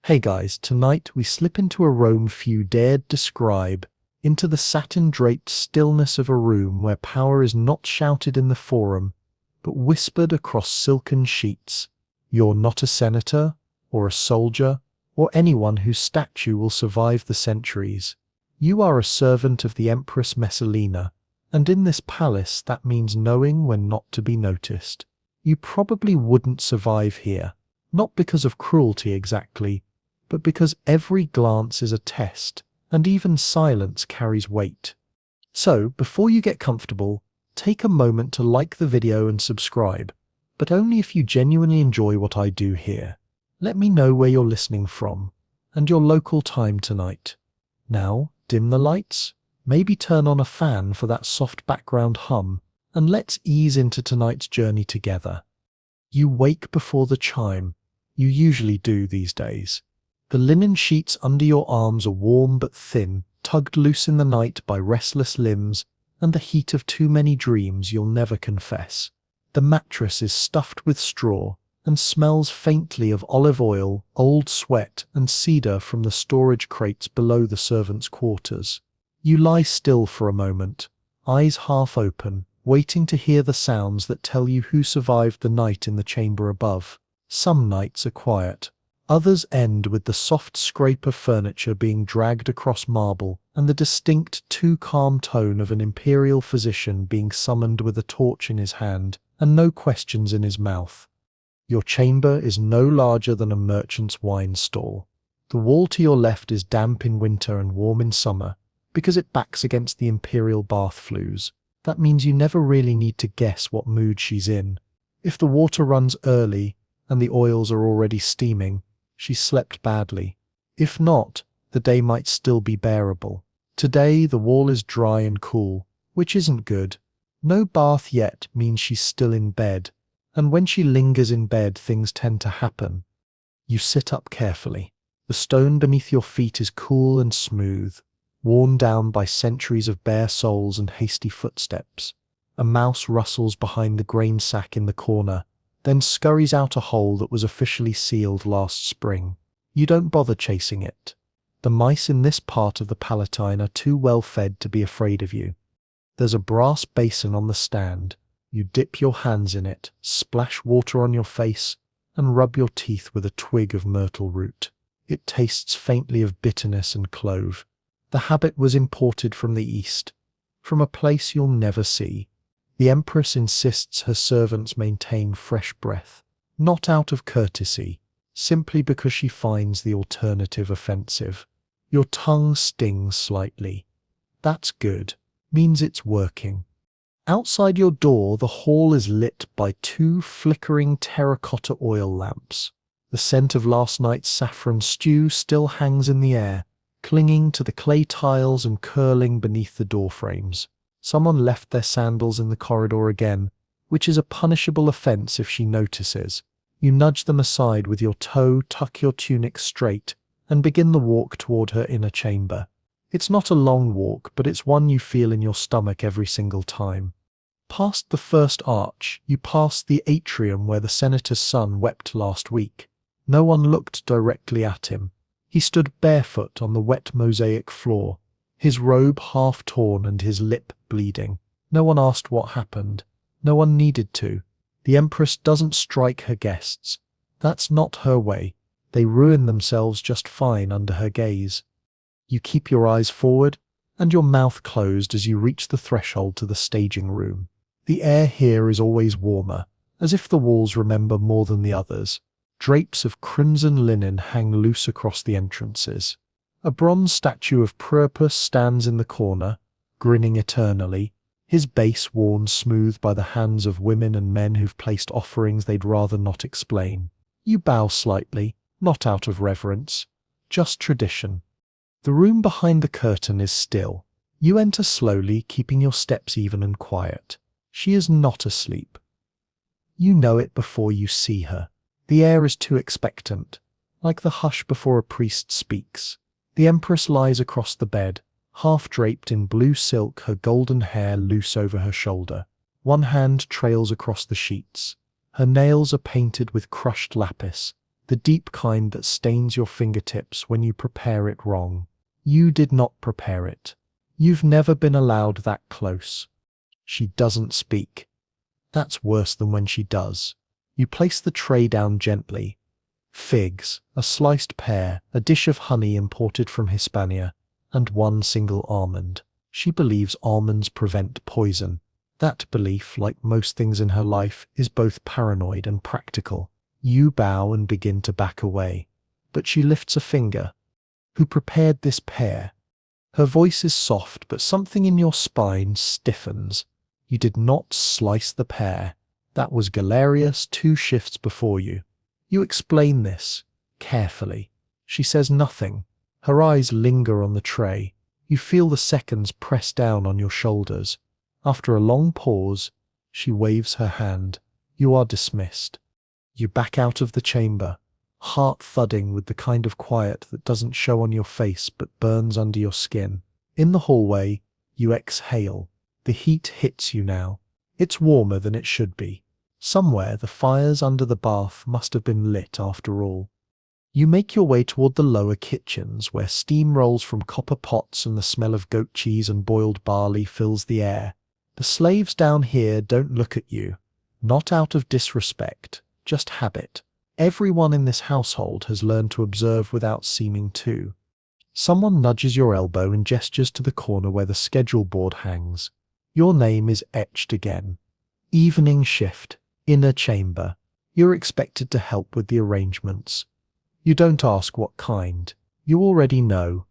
Hey guys, tonight we slip into a realm few dared describe, into the satin-draped stillness of a room where power is not shouted in the forum, but whispered across silken sheets. You're not a senator, or a soldier, or anyone whose statue will survive the centuries. You are a servant of the Empress Messalina, and in this palace that means knowing when not to be noticed. You probably wouldn't survive here, not because of cruelty exactly, but because every glance is a test, and even silence carries weight. So, before you get comfortable, take a moment to like the video and subscribe, but only if you genuinely enjoy what I do here. Let me know where you're listening from, and your local time tonight. Now, dim the lights, maybe turn on a fan for that soft background hum, and let's ease into tonight's journey together. You wake before the chime. You usually do these days. The linen sheets under your arms are warm but thin, tugged loose in the night by restless limbs and the heat of too many dreams you'll never confess. The mattress is stuffed with straw and smells faintly of olive oil, old sweat, and cedar from the storage crates below the servants' quarters. You lie still for a moment, eyes half open, waiting to hear the sounds that tell you who survived the night in the chamber above. Some nights are quiet. Others end with the soft scrape of furniture being dragged across marble and the distinct, too calm tone of an imperial physician being summoned with a torch in his hand and no questions in his mouth. Your chamber is no larger than a merchant's wine stall. The wall to your left is damp in winter and warm in summer because it backs against the imperial bath flues. That means you never really need to guess what mood she's in. If the water runs early and the oils are already steaming, she slept badly. If not, the day might still be bearable. Today the wall is dry and cool, which isn't good. No bath yet means she's still in bed, and when she lingers in bed things tend to happen. You sit up carefully. The stone beneath your feet is cool and smooth, worn down by centuries of bare soles and hasty footsteps. A mouse rustles behind the grain sack in the corner, then scurries out a hole that was officially sealed last spring. You don't bother chasing it. The mice in this part of the Palatine are too well fed to be afraid of you. There's a brass basin on the stand. You dip your hands in it, splash water on your face, and rub your teeth with a twig of myrtle root. It tastes faintly of bitterness and clove. The habit was imported from the East, from a place you'll never see. The Empress insists her servants maintain fresh breath, not out of courtesy, simply because she finds the alternative offensive. Your tongue stings slightly. That's good, means it's working. Outside your door, the hall is lit by two flickering terracotta oil lamps. The scent of last night's saffron stew still hangs in the air, clinging to the clay tiles and curling beneath the doorframes. Someone left their sandals in the corridor again, which is a punishable offense if she notices. You nudge them aside with your toe, tuck your tunic straight, and begin the walk toward her inner chamber. It's not a long walk, but it's one you feel in your stomach every single time. Past the first arch, you pass the atrium where the senator's son wept last week. No one looked directly at him. He stood barefoot on the wet mosaic floor, his robe half torn and his lip bleeding. No one asked what happened. No one needed to. The Empress doesn't strike her guests. That's not her way. They ruin themselves just fine under her gaze. You keep your eyes forward and your mouth closed as you reach the threshold to the staging room. The air here is always warmer, as if the walls remember more than the others. Drapes of crimson linen hang loose across the entrances. A bronze statue of Purpose stands in the corner, grinning eternally, his base worn smooth by the hands of women and men who've placed offerings they'd rather not explain. You bow slightly, not out of reverence, just tradition. The room behind the curtain is still. You enter slowly, keeping your steps even and quiet. She is not asleep. You know it before you see her. The air is too expectant, like the hush before a priest speaks. The Empress lies across the bed, half draped in blue silk, her golden hair loose over her shoulder. One hand trails across the sheets. Her nails are painted with crushed lapis, the deep kind that stains your fingertips when you prepare it wrong. You did not prepare it. You've never been allowed that close. She doesn't speak. That's worse than when she does. You place the tray down gently. Figs, a sliced pear, a dish of honey imported from Hispania, and one single almond. She believes almonds prevent poison. That belief, like most things in her life, is both paranoid and practical. You bow and begin to back away. But she lifts a finger. Who prepared this pear? Her voice is soft, but something in your spine stiffens. You did not slice the pear. That was Galerius 2 shifts before you. You explain this, carefully. She says nothing. Her eyes linger on the tray. You feel the seconds press down on your shoulders. After a long pause, she waves her hand. You are dismissed. You back out of the chamber, heart thudding with the kind of quiet that doesn't show on your face but burns under your skin. In the hallway, you exhale. The heat hits you now. It's warmer than it should be. Somewhere the fires under the bath must have been lit after all. You make your way toward the lower kitchens, where steam rolls from copper pots and the smell of goat cheese and boiled barley fills the air. The slaves down here don't look at you. Not out of disrespect, just habit. Everyone in this household has learned to observe without seeming to. Someone nudges your elbow and gestures to the corner where the schedule board hangs. Your name is etched again. Evening shift, inner chamber. You're expected to help with the arrangements. You don't ask what kind. You already know.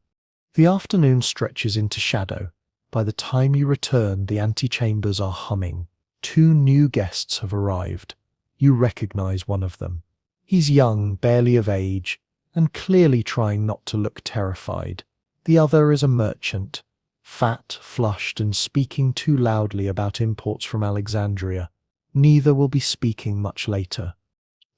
The afternoon stretches into shadow. By the time you return, the antechambers are humming. 2 new guests have arrived. You recognize one of them. He's young, barely of age, and clearly trying not to look terrified. The other is a merchant, fat, flushed, and speaking too loudly about imports from Alexandria. Neither will be speaking much later.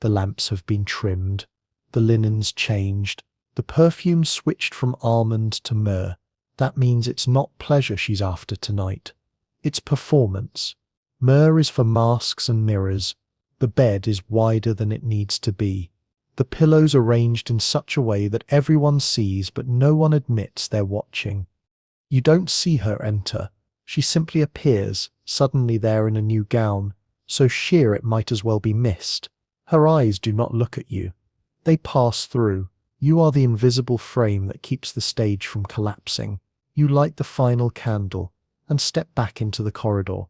The lamps have been trimmed, the linens changed, the perfume switched from almond to myrrh. That means it's not pleasure she's after tonight. It's performance. Myrrh is for masks and mirrors. The bed is wider than it needs to be. The pillows arranged in such a way that everyone sees but no one admits they're watching. You don't see her enter. She simply appears, suddenly there in a new gown, so sheer it might as well be mist. Her eyes do not look at you. They pass through. You are the invisible frame that keeps the stage from collapsing. You light the final candle and step back into the corridor.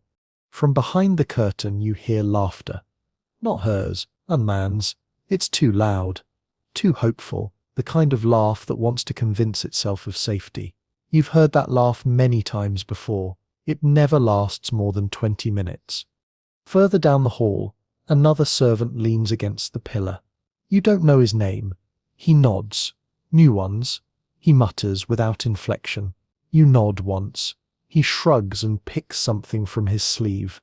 From behind the curtain you hear laughter. Not hers, a man's. It's too loud, too hopeful, the kind of laugh that wants to convince itself of safety. You've heard that laugh many times before. It never lasts more than 20 minutes. Further down the hall, another servant leans against the pillar. You don't know his name. He nods. New ones. He mutters without inflection. You nod once. He shrugs and picks something from his sleeve.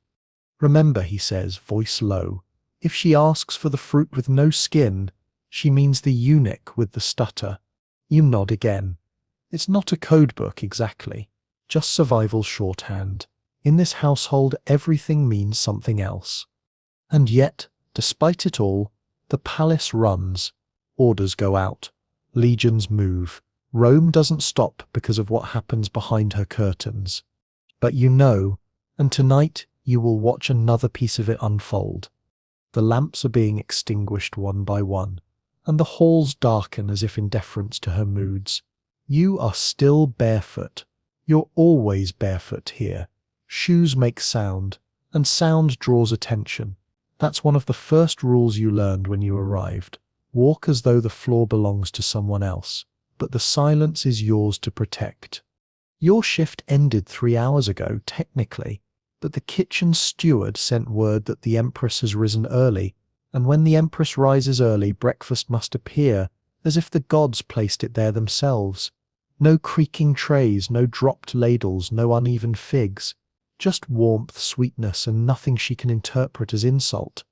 Remember, he says, voice low, if she asks for the fruit with no skin, she means the eunuch with the stutter. You nod again. It's not a code book exactly, just survival shorthand. In this household, everything means something else. And yet, despite it all, the palace runs. Orders go out. Legions move. Rome doesn't stop because of what happens behind her curtains. But you know, and tonight you will watch another piece of it unfold. The lamps are being extinguished one by one, and the halls darken as if in deference to her moods. You are still barefoot. You're always barefoot here. Shoes make sound, and sound draws attention. That's one of the first rules you learned when you arrived. Walk as though the floor belongs to someone else, but the silence is yours to protect. Your shift ended 3 hours ago, technically, but the kitchen steward sent word that the Empress has risen early, and when the Empress rises early, breakfast must appear, as if the gods placed it there themselves. No creaking trays, no dropped ladles, no uneven figs. Just warmth, sweetness, and nothing she can interpret as insult.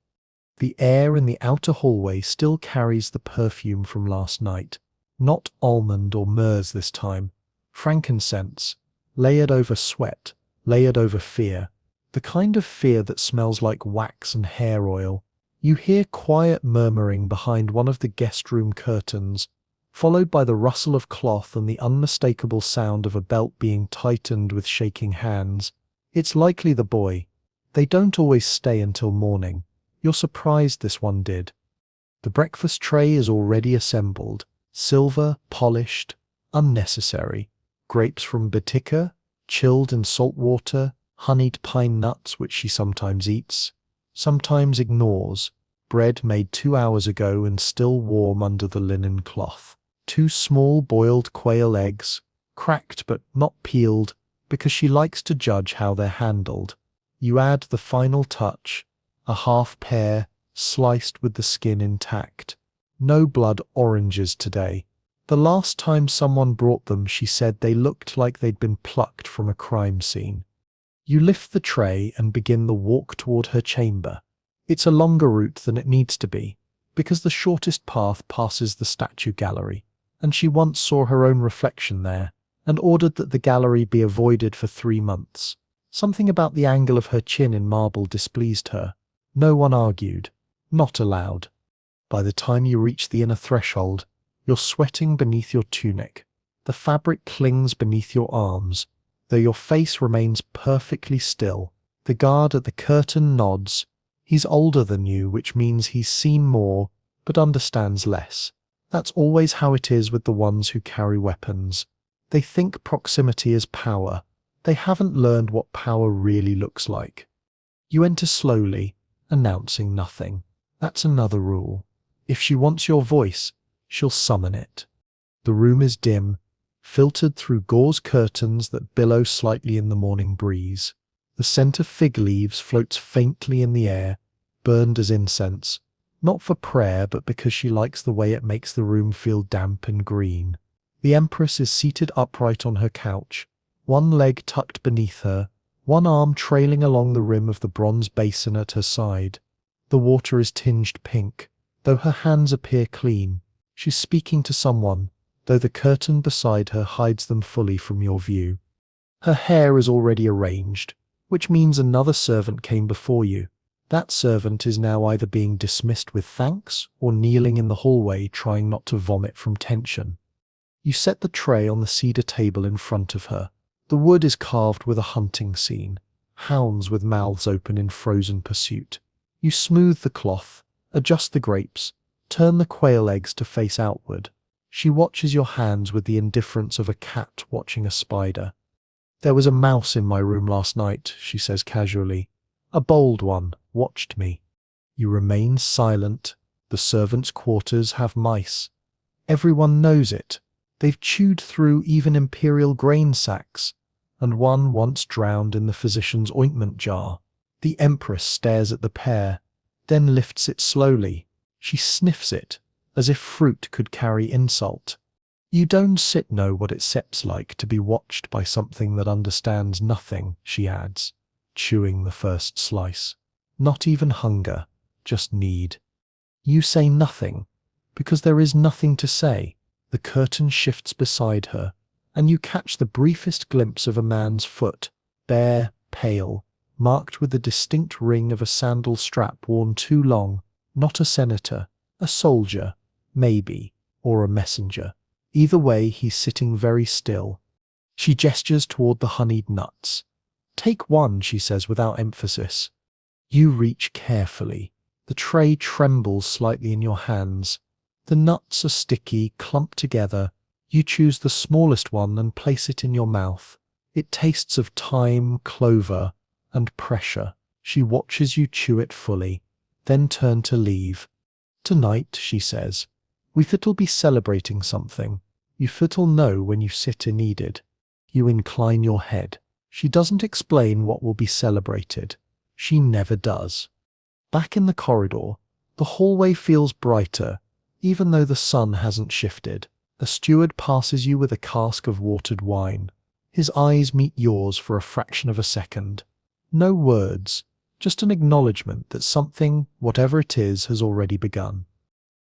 The air in the outer hallway still carries the perfume from last night. Not almond or myrrhs this time. Frankincense, layered over sweat, layered over fear. The kind of fear that smells like wax and hair oil. You hear quiet murmuring behind one of the guest room curtains, followed by the rustle of cloth and the unmistakable sound of a belt being tightened with shaking hands. It's likely the boy. They don't always stay until morning. You're surprised this one did. The breakfast tray is already assembled. Silver, polished, unnecessary. Grapes from Batika, chilled in salt water, honeyed pine nuts which she sometimes eats, sometimes ignores, bread made 2 hours ago and still warm under the linen cloth. 2 small boiled quail eggs, cracked but not peeled, because she likes to judge how they're handled. You add the final touch, a half pear, sliced with the skin intact. No blood oranges today. The last time someone brought them, she said they looked like they'd been plucked from a crime scene. You lift the tray and begin the walk toward her chamber. It's a longer route than it needs to be, because the shortest path passes the statue gallery, and she once saw her own reflection there, and ordered that the gallery be avoided for 3 months. Something about the angle of her chin in marble displeased her. No one argued. Not allowed. By the time you reach the inner threshold, you're sweating beneath your tunic. The fabric clings beneath your arms, though your face remains perfectly still. The guard at the curtain nods. He's older than you, which means he's seen more, but understands less. That's always how it is with the ones who carry weapons. They think proximity is power. They haven't learned what power really looks like. You enter slowly, announcing nothing. That's another rule. If she wants your voice, she'll summon it. The room is dim, filtered through gauze curtains that billow slightly in the morning breeze. The scent of fig leaves floats faintly in the air, burned as incense, not for prayer but because she likes the way it makes the room feel damp and green. The Empress is seated upright on her couch, one leg tucked beneath her, one arm trailing along the rim of the bronze basin at her side. The water is tinged pink, though her hands appear clean. She's speaking to someone, though the curtain beside her hides them fully from your view. Her hair is already arranged, which means another servant came before you. That servant is now either being dismissed with thanks or kneeling in the hallway trying not to vomit from tension. You set the tray on the cedar table in front of her. The wood is carved with a hunting scene, hounds with mouths open in frozen pursuit. You smooth the cloth, adjust the grapes, turn the quail eggs to face outward. She watches your hands with the indifference of a cat watching a spider. "There was a mouse in my room last night," she says casually. "A bold one, watched me." You remain silent. The servants' quarters have mice. Everyone knows it. They've chewed through even imperial grain sacks, and one once drowned in the physician's ointment jar. The Empress stares at the pair, then lifts it slowly. She sniffs it, as if fruit could carry insult. "You don't know what it seems like to be watched by something that understands nothing," she adds, chewing the first slice. "Not even hunger, just need." You say nothing, because there is nothing to say. The curtain shifts beside her, and you catch the briefest glimpse of a man's foot, bare, pale, marked with the distinct ring of a sandal strap worn too long. Not a senator, a soldier, maybe, or a messenger. Either way, he's sitting very still. She gestures toward the honeyed nuts. "Take one," she says without emphasis. You reach carefully. The tray trembles slightly in your hands. The nuts are sticky, clumped together. You choose the smallest one and place it in your mouth. It tastes of thyme, clover, and pressure. She watches you chew it fully, then turn to leave. "Tonight," she says, "we fit'll be celebrating something. You fit'll know when you sit needed." You incline your head. She doesn't explain what will be celebrated. She never does. Back in the corridor, the hallway feels brighter, even though the sun hasn't shifted. A steward passes you with a cask of watered wine. His eyes meet yours for a fraction of a second. No words, just an acknowledgement that something, whatever it is, has already begun.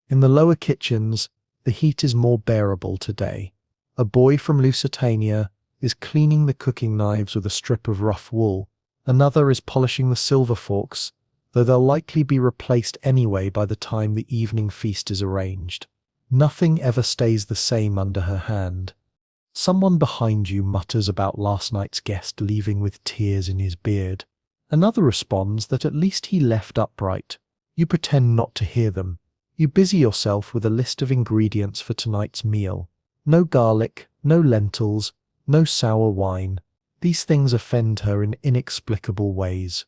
In the lower kitchens, the heat is more bearable today. A boy from Lusitania is cleaning the cooking knives with a strip of rough wool. Another is polishing the silver forks, though they'll likely be replaced anyway by the time the evening feast is arranged. Nothing ever stays the same under her hand. Someone behind you mutters about last night's guest leaving with tears in his beard. Another responds that at least he left upright. You pretend not to hear them. You busy yourself with a list of ingredients for tonight's meal. No garlic, no lentils, no sour wine. These things offend her in inexplicable ways.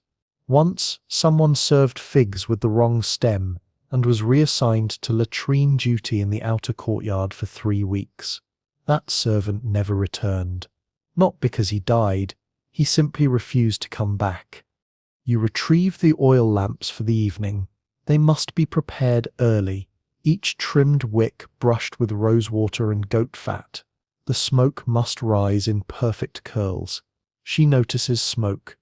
Once, someone served figs with the wrong stem and was reassigned to latrine duty in the outer courtyard for 3 weeks. That servant never returned. Not because he died, he simply refused to come back. You retrieve the oil lamps for the evening. They must be prepared early, each trimmed wick brushed with rosewater and goat fat. The smoke must rise in perfect curls. She notices smoke.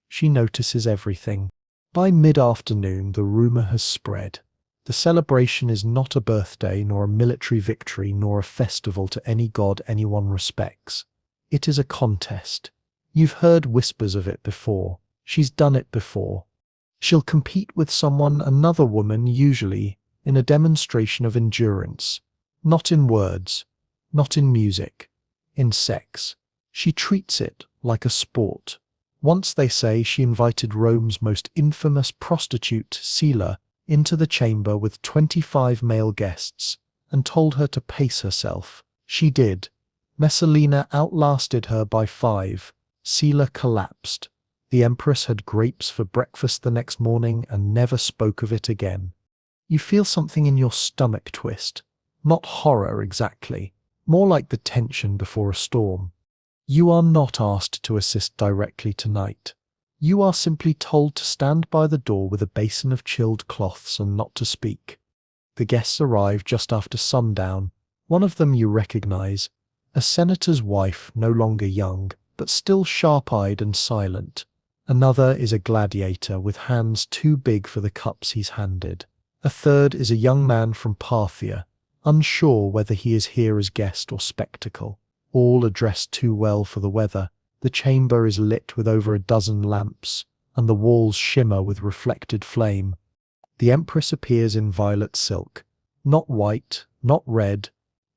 She notices everything. By mid-afternoon, the rumor has spread. The celebration is not a birthday, nor a military victory, nor a festival to any god anyone respects. It is a contest. You've heard whispers of it before. She's done it before. She'll compete with someone, another woman usually, in a demonstration of endurance. Not in words, not in music, in sex. She treats it like a sport. Once, they say, she invited Rome's most infamous prostitute, Scylla, into the chamber with 25 male guests, and told her to pace herself. She did. Messalina outlasted her by 5. Scylla collapsed. The Empress had grapes for breakfast the next morning and never spoke of it again. You feel something in your stomach twist. Not horror exactly, more like the tension before a storm. You are not asked to assist directly tonight. You are simply told to stand by the door with a basin of chilled cloths and not to speak. The guests arrive just after sundown. One of them you recognize, a senator's wife, no longer young, but still sharp-eyed and silent. Another is a gladiator with hands too big for the cups he's handed. A third is a young man from Parthia, unsure whether he is here as guest or spectacle. All are dressed too well for the weather. The chamber is lit with over a dozen lamps, and the walls shimmer with reflected flame. The Empress appears in violet silk. Not white, not red.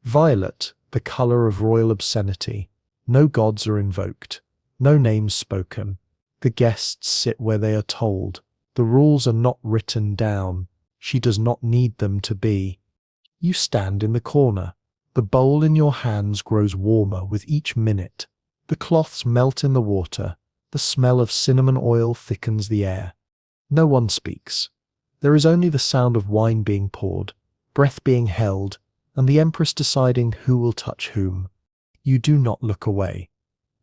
Violet, the color of royal obscenity. No gods are invoked. No names spoken. The guests sit where they are told. The rules are not written down. She does not need them to be. You stand in the corner. The bowl in your hands grows warmer with each minute. The cloths melt in the water. The smell of cinnamon oil thickens the air. No one speaks. There is only the sound of wine being poured, breath being held, and the Empress deciding who will touch whom. You do not look away.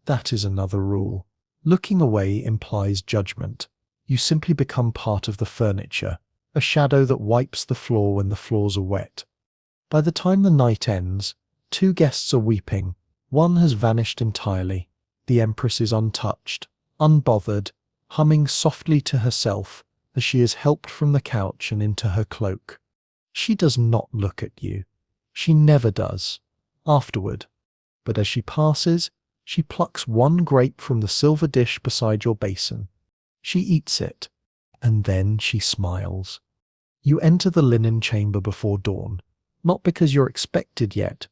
That is another rule. Looking away implies judgment. You simply become part of the furniture, a shadow that wipes the floor when the floors are wet. By the time the night ends, 2 guests are weeping. One has vanished entirely. The Empress is untouched, unbothered, humming softly to herself as she is helped from the couch and into her cloak. She does not look at you. She never does. Afterward. But as she passes, she plucks 1 grape from the silver dish beside your basin. She eats it, and then she smiles. You enter the linen chamber before dawn, not because you're expected yet,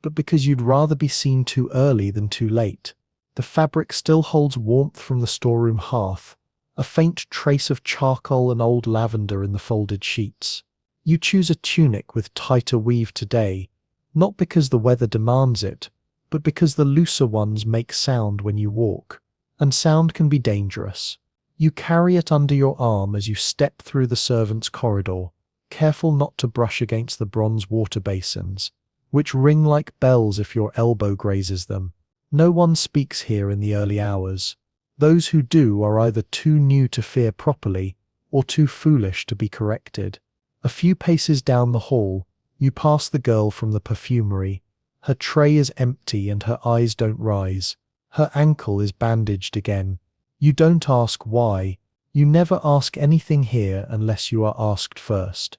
but because you'd rather be seen too early than too late. The fabric still holds warmth from the storeroom hearth, a faint trace of charcoal and old lavender in the folded sheets. You choose a tunic with tighter weave today, not because the weather demands it, but because the looser ones make sound when you walk, and sound can be dangerous. You carry it under your arm as you step through the servants' corridor, careful not to brush against the bronze water basins, which ring like bells if your elbow grazes them. No one speaks here in the early hours. Those who do are either too new to fear properly, or too foolish to be corrected. A few paces down the hall, you pass the girl from the perfumery. Her tray is empty and her eyes don't rise. Her ankle is bandaged again. You don't ask why. You never ask anything here unless you are asked first.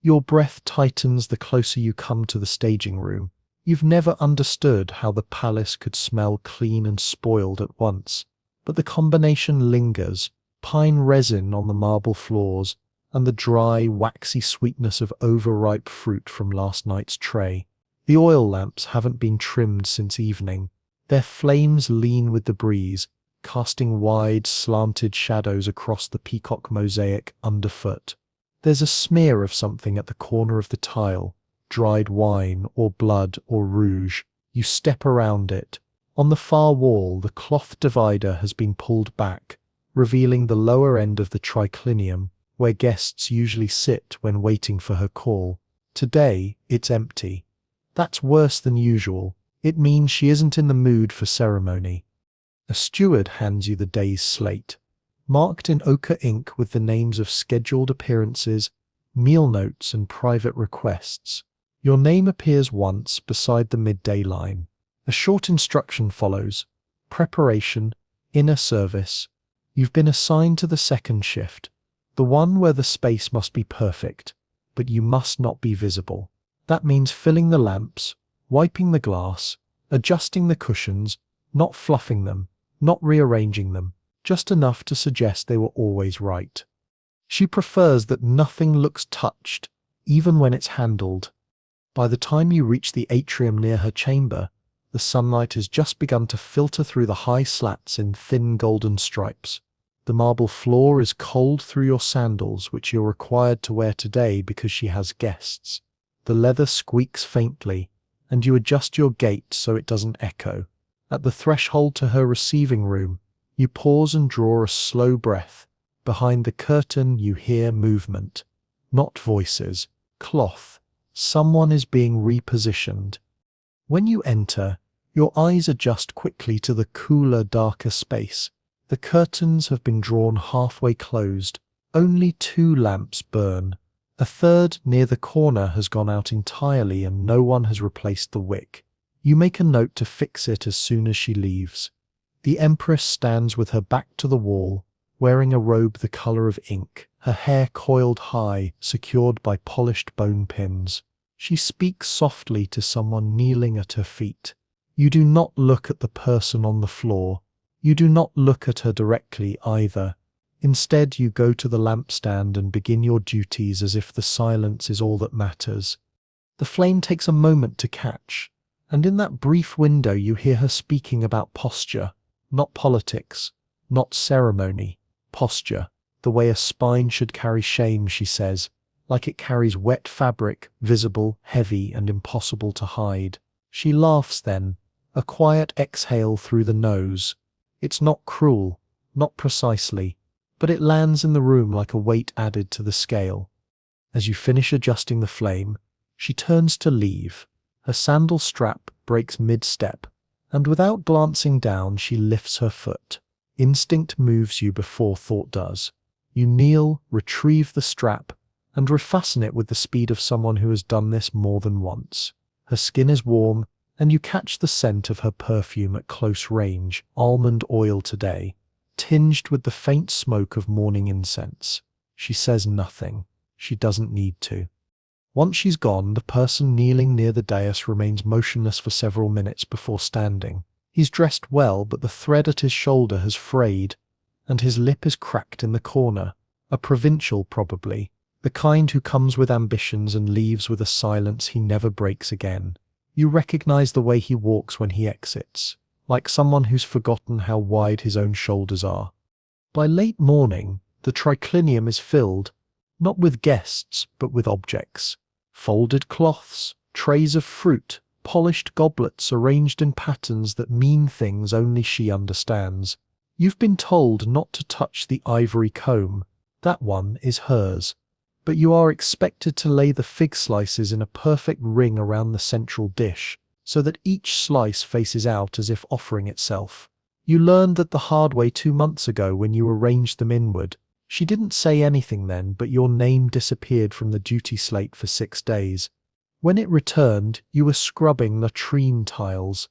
Your breath tightens the closer you come to the staging room. You've never understood how the palace could smell clean and spoiled at once, but the combination lingers, pine resin on the marble floors, and the dry, waxy sweetness of overripe fruit from last night's tray. The oil lamps haven't been trimmed since evening. Their flames lean with the breeze, casting wide, slanted shadows across the peacock mosaic underfoot. There's a smear of something at the corner of the tile, dried wine or blood or rouge. You step around it. On the far wall, the cloth divider has been pulled back, revealing the lower end of the triclinium, where guests usually sit when waiting for her call. Today, it's empty. That's worse than usual. It means she isn't in the mood for ceremony. A steward hands you the day's slate, marked in ochre ink with the names of scheduled appearances, meal notes, and private requests. Your name appears once beside the midday line. A short instruction follows: preparation, inner service. You've been assigned to the second shift, the one where the space must be perfect, but you must not be visible. That means filling the lamps, wiping the glass, adjusting the cushions, not fluffing them, not rearranging them, just enough to suggest they were always right. She prefers that nothing looks touched, even when it's handled. By the time you reach the atrium near her chamber, the sunlight has just begun to filter through the high slats in thin golden stripes. The marble floor is cold through your sandals, which you're required to wear today because she has guests. The leather squeaks faintly, and you adjust your gait so it doesn't echo. At the threshold to her receiving room, you pause and draw a slow breath. Behind the curtain you hear movement. Not voices. Cloth. Someone is being repositioned. When you enter, your eyes adjust quickly to the cooler, darker space. The curtains have been drawn halfway closed. Only 2 lamps burn. A third near the corner has gone out entirely and no one has replaced the wick. You make a note to fix it as soon as she leaves. The Empress stands with her back to the wall, wearing a robe the color of ink, her hair coiled high, secured by polished bone pins. She speaks softly to someone kneeling at her feet. You do not look at the person on the floor. You do not look at her directly either. Instead, you go to the lampstand and begin your duties as if the silence is all that matters. The flame takes a moment to catch, and in that brief window you hear her speaking about posture, not politics, not ceremony, posture. The way a spine should carry shame, she says, like it carries wet fabric, visible, heavy, and impossible to hide. She laughs then, a quiet exhale through the nose. It's not cruel, not precisely, but it lands in the room like a weight added to the scale. As you finish adjusting the flame, she turns to leave. Her sandal strap breaks mid-step, and without glancing down, she lifts her foot. Instinct moves you before thought does. You kneel, retrieve the strap, and refasten it with the speed of someone who has done this more than once. Her skin is warm, and you catch the scent of her perfume at close range, almond oil today, tinged with the faint smoke of morning incense. She says nothing. She doesn't need to. Once she's gone, the person kneeling near the dais remains motionless for several minutes before standing. He's dressed well, but the thread at his shoulder has frayed, and his lip is cracked in the corner. A provincial, probably, the kind who comes with ambitions and leaves with a silence he never breaks again. You recognize the way he walks when he exits, like someone who's forgotten how wide his own shoulders are. By late morning, the triclinium is filled, not with guests, but with objects. Folded cloths, trays of fruit, polished goblets arranged in patterns that mean things only she understands. You've been told not to touch the ivory comb. That one is hers. But you are expected to lay the fig slices in a perfect ring around the central dish, so that each slice faces out as if offering itself. You learned that the hard way 2 months ago when you arranged them inward. She didn't say anything then, but your name disappeared from the duty slate for 6 days. When it returned, you were scrubbing latrine tiles.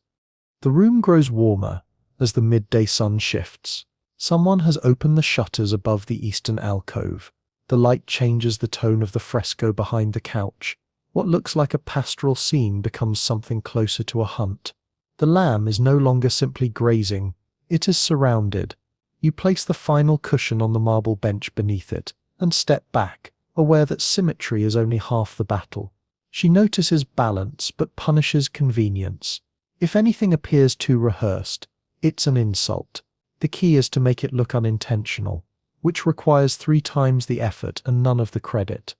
The room grows warmer as the midday sun shifts. Someone has opened the shutters above the eastern alcove. The light changes the tone of the fresco behind the couch. What looks like a pastoral scene becomes something closer to a hunt. The lamb is no longer simply grazing. It is surrounded. You place the final cushion on the marble bench beneath it, and step back, aware that symmetry is only half the battle. She notices balance, but punishes convenience. If anything appears too rehearsed, it's an insult. The key is to make it look unintentional, which requires 3 times the effort and none of the credit.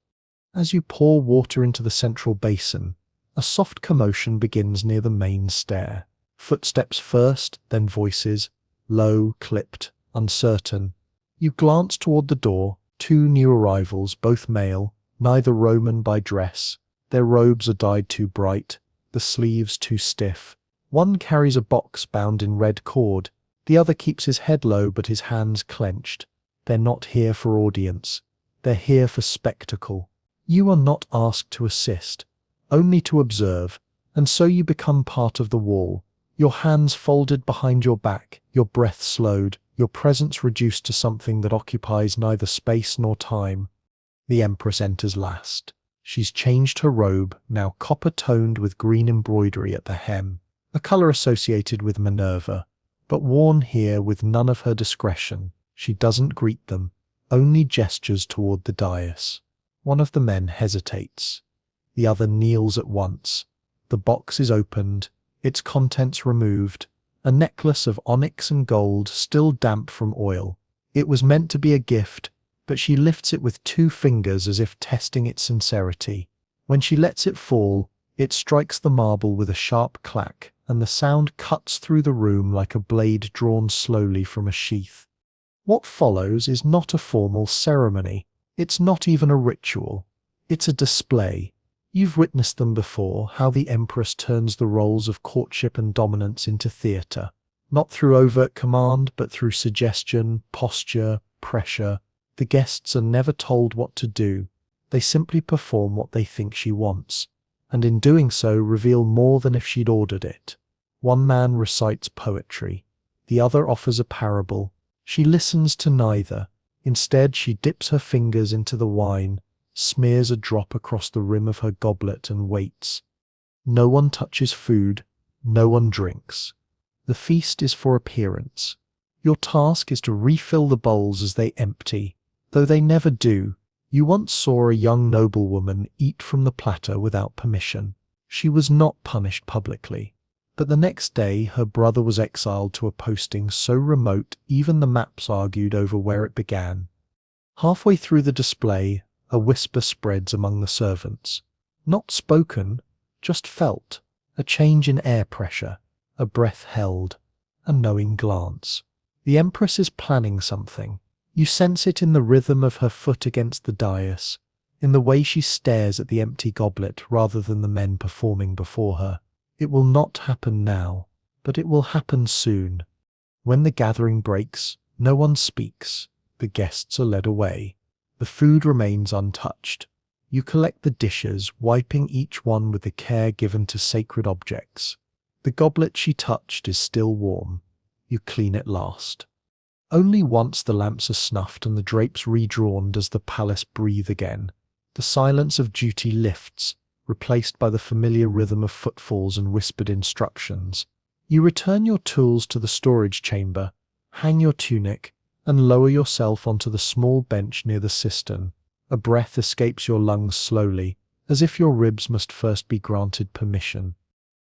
As you pour water into the central basin, a soft commotion begins near the main stair. Footsteps first, then voices, low, clipped, uncertain. You glance toward the door, 2 new arrivals, both male, neither Roman by dress. Their robes are dyed too bright, the sleeves too stiff. One carries a box bound in red cord, the other keeps his head low but his hands clenched. They're not here for audience, they're here for spectacle. You are not asked to assist, only to observe, and so you become part of the wall, your hands folded behind your back, your breath slowed, your presence reduced to something that occupies neither space nor time. The Empress enters last. She's changed her robe, now copper-toned with green embroidery at the hem, a colour associated with Minerva, but worn here with none of her discretion. She doesn't greet them, only gestures toward the dais. One of the men hesitates. The other kneels at once. The box is opened, its contents removed, a necklace of onyx and gold still damp from oil. It was meant to be a gift, but she lifts it with 2 fingers as if testing its sincerity. When she lets it fall, it strikes the marble with a sharp clack, and the sound cuts through the room like a blade drawn slowly from a sheath. What follows is not a formal ceremony. It's not even a ritual. It's a display. You've witnessed them before, how the Empress turns the roles of courtship and dominance into theatre, not through overt command, but through suggestion, posture, pressure. The guests are never told what to do. They simply perform what they think she wants, and in doing so reveal more than if she'd ordered it. One man recites poetry, the other offers a parable. She listens to neither. Instead, she dips her fingers into the wine, smears a drop across the rim of her goblet and waits. No one touches food, no one drinks. The feast is for appearance. Your task is to refill the bowls as they empty, though they never do. You once saw a young noblewoman eat from the platter without permission. She was not punished publicly, but the next day her brother was exiled to a posting so remote even the maps argued over where it began. Halfway through the display, a whisper spreads among the servants. Not spoken, just felt. A change in air pressure, a breath held, a knowing glance. The Empress is planning something. You sense it in the rhythm of her foot against the dais, in the way she stares at the empty goblet rather than the men performing before her. It will not happen now, but it will happen soon. When the gathering breaks, no one speaks. The guests are led away. The food remains untouched. You collect the dishes, wiping each one with the care given to sacred objects. The goblet she touched is still warm. You clean it last. Only once the lamps are snuffed and the drapes redrawn does the palace breathe again. The silence of duty lifts, replaced by the familiar rhythm of footfalls and whispered instructions. You return your tools to the storage chamber, hang your tunic, and lower yourself onto the small bench near the cistern. A breath escapes your lungs slowly, as if your ribs must first be granted permission.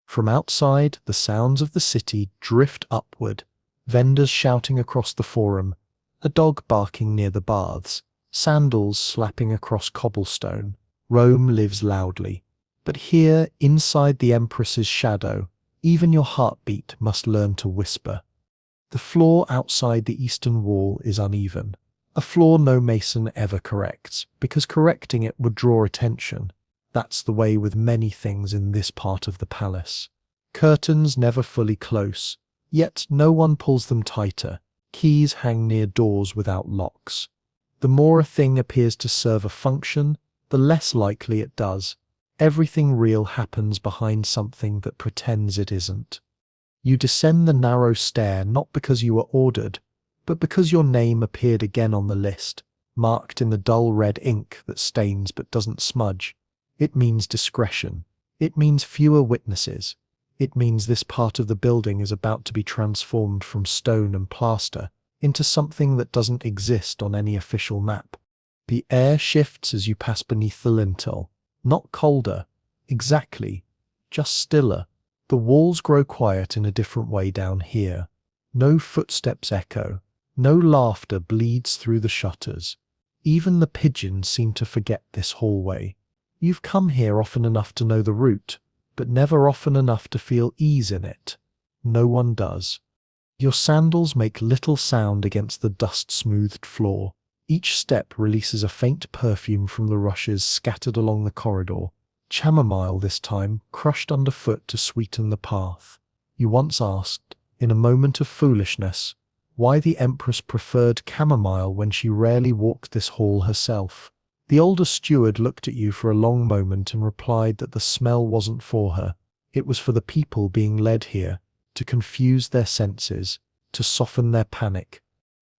From outside, the sounds of the city drift upward, vendors shouting across the forum, a dog barking near the baths, sandals slapping across cobblestone. Rome lives loudly. But here, inside the Empress's shadow, even your heartbeat must learn to whisper. The floor outside the eastern wall is uneven, a floor no mason ever corrects, because correcting it would draw attention. That's the way with many things in this part of the palace. Curtains never fully close, yet no one pulls them tighter. Keys hang near doors without locks. The more a thing appears to serve a function, the less likely it does. Everything real happens behind something that pretends it isn't. You descend the narrow stair not because you were ordered, but because your name appeared again on the list, marked in the dull red ink that stains but doesn't smudge. It means discretion. It means fewer witnesses. It means this part of the building is about to be transformed from stone and plaster into something that doesn't exist on any official map. The air shifts as you pass beneath the lintel. Not colder, exactly, just stiller. The walls grow quiet in a different way down here. No footsteps echo. No laughter bleeds through the shutters. Even the pigeons seem to forget this hallway. You've come here often enough to know the route, but never often enough to feel ease in it. No one does. Your sandals make little sound against the dust-smoothed floor. Each step releases a faint perfume from the rushes scattered along the corridor. Chamomile this time, crushed underfoot to sweeten the path. You once asked, in a moment of foolishness, why the Empress preferred chamomile when she rarely walked this hall herself. The older steward looked at you for a long moment and replied that the smell wasn't for her. It was for the people being led here, to confuse their senses, to soften their panic.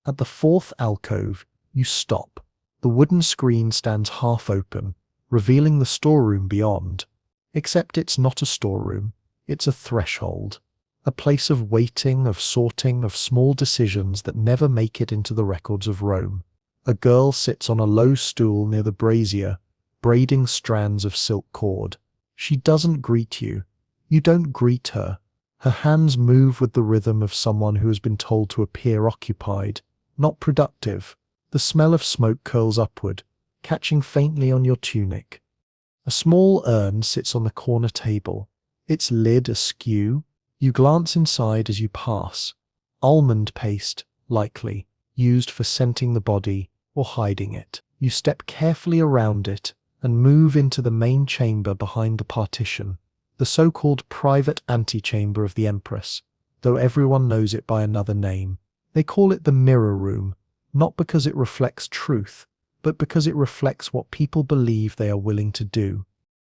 At the fourth alcove, you stop. The wooden screen stands half open, revealing the storeroom beyond. Except it's not a storeroom, it's a threshold. A place of waiting, of sorting, of small decisions that never make it into the records of Rome. A girl sits on a low stool near the brazier, braiding strands of silk cord. She doesn't greet you. You don't greet her. Her hands move with the rhythm of someone who has been told to appear occupied, not productive. The smell of smoke curls upward, catching faintly on your tunic. A small urn sits on the corner table, its lid askew. You glance inside as you pass. Almond paste, likely, used for scenting the body or hiding it. You step carefully around it and move into the main chamber behind the partition, the so-called private antechamber of the Empress, though everyone knows it by another name. They call it the mirror room, not because it reflects truth, but because it reflects what people believe they are willing to do.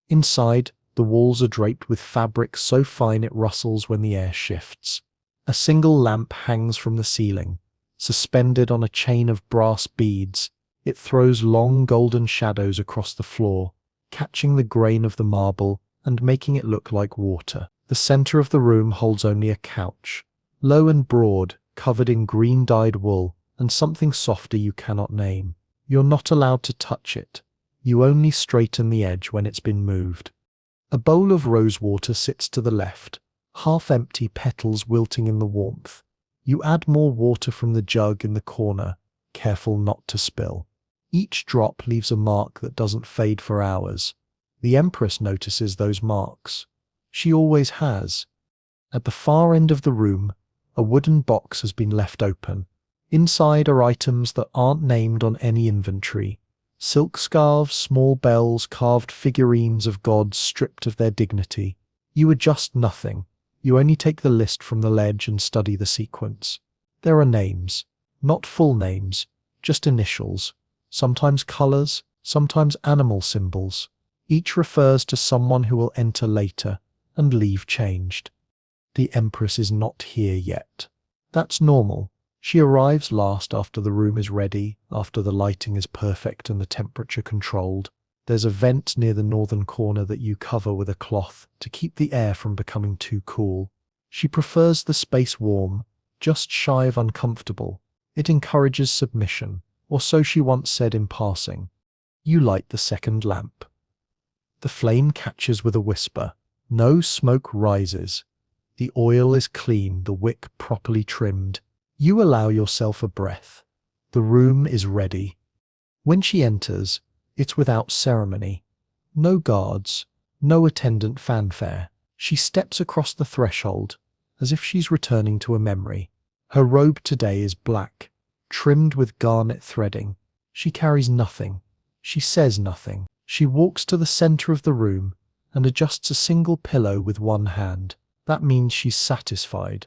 Inside, the walls are draped with fabric so fine it rustles when the air shifts. A single lamp hangs from the ceiling, suspended on a chain of brass beads. It throws long golden shadows across the floor, catching the grain of the marble and making it look like water. The center of the room holds only a couch, low and broad, covered in green-dyed wool, and something softer you cannot name. You're not allowed to touch it. You only straighten the edge when it's been moved. A bowl of rose water sits to the left, half-empty petals wilting in the warmth. You add more water from the jug in the corner, careful not to spill. Each drop leaves a mark that doesn't fade for hours. The Empress notices those marks. She always has. At the far end of the room, a wooden box has been left open. Inside are items that aren't named on any inventory. Silk scarves, small bells, carved figurines of gods stripped of their dignity. You adjust nothing. You only take the list from the ledge and study the sequence. There are names. Not full names, just initials. Sometimes colors, sometimes animal symbols. Each refers to someone who will enter later and leave changed. The Empress is not here yet. That's normal. She arrives last after the room is ready, after the lighting is perfect and the temperature controlled. There's a vent near the northern corner that you cover with a cloth to keep the air from becoming too cool. She prefers the space warm, just shy of uncomfortable. It encourages submission, or so she once said in passing. You light the second lamp. The flame catches with a whisper. No smoke rises. The oil is clean, the wick properly trimmed. You allow yourself a breath. The room is ready. When she enters, it's without ceremony. No guards, no attendant fanfare. She steps across the threshold, as if she's returning to a memory. Her robe today is black, trimmed with garnet threading. She carries nothing. She says nothing. She walks to the center of the room and adjusts a single pillow with one hand. That means she's satisfied.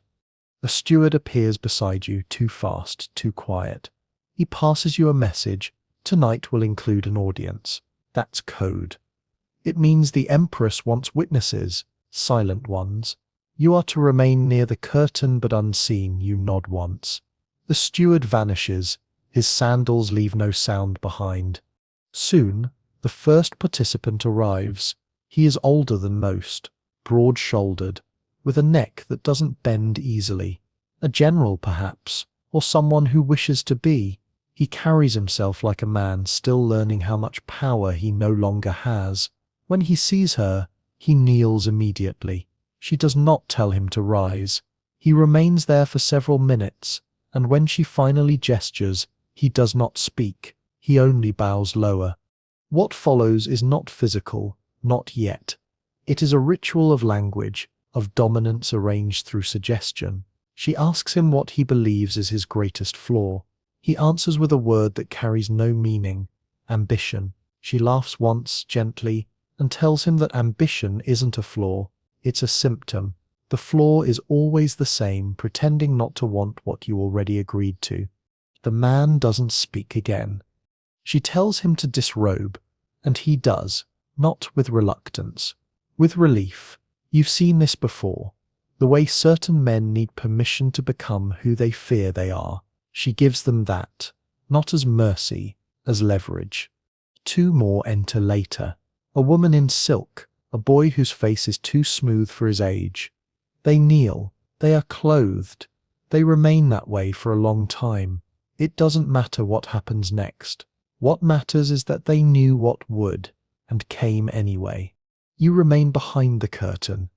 A steward appears beside you, too fast, too quiet. He passes you a message. Tonight will include an audience. That's code. It means the Empress wants witnesses, silent ones. You are to remain near the curtain but unseen. You nod once. The steward vanishes. His sandals leave no sound behind. Soon, the first participant arrives. He is older than most, broad-shouldered, with a neck that doesn't bend easily. A general, perhaps, or someone who wishes to be. He carries himself like a man still learning how much power he no longer has. When he sees her, he kneels immediately. She does not tell him to rise. He remains there for several minutes, and when she finally gestures, he does not speak. He only bows lower. What follows is not physical, not yet. It is a ritual of language, of dominance arranged through suggestion. She asks him what he believes is his greatest flaw. He answers with a word that carries no meaning: ambition. She laughs once, gently, and tells him that ambition isn't a flaw, it's a symptom. The flaw is always the same, pretending not to want what you already agreed to. The man doesn't speak again. She tells him to disrobe, and he does, not with reluctance, with relief. You've seen this before. The way certain men need permission to become who they fear they are. She gives them that, not as mercy, as leverage. Two more enter later. A woman in silk, a boy whose face is too smooth for his age. They kneel. They are clothed. They remain that way for a long time. It doesn't matter what happens next. What matters is that they knew what would, and came anyway. You remain behind the curtain.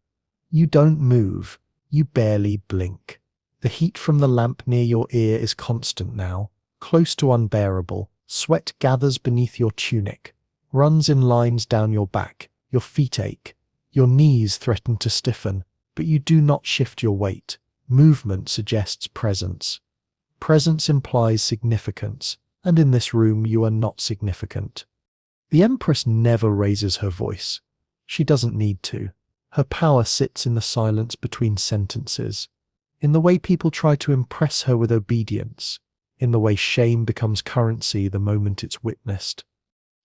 You don't move. You barely blink. The heat from the lamp near your ear is constant now, close to unbearable. Sweat gathers beneath your tunic, runs in lines down your back. Your feet ache. Your knees threaten to stiffen, but you do not shift your weight. Movement suggests presence. Presence implies significance, and in this room you are not significant. The Empress never raises her voice. She doesn't need to. Her power sits in the silence between sentences, in the way people try to impress her with obedience, in the way shame becomes currency the moment it's witnessed.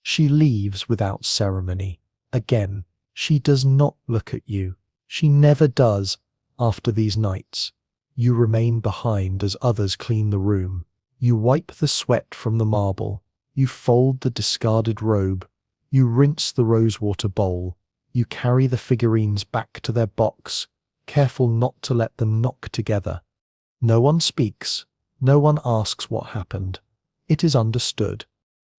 She leaves without ceremony. Again, she does not look at you. She never does after these nights. You remain behind as others clean the room. You wipe the sweat from the marble. You fold the discarded robe. You rinse the rosewater bowl. You carry the figurines back to their box, careful not to let them knock together. No one speaks. No one asks what happened. It is understood.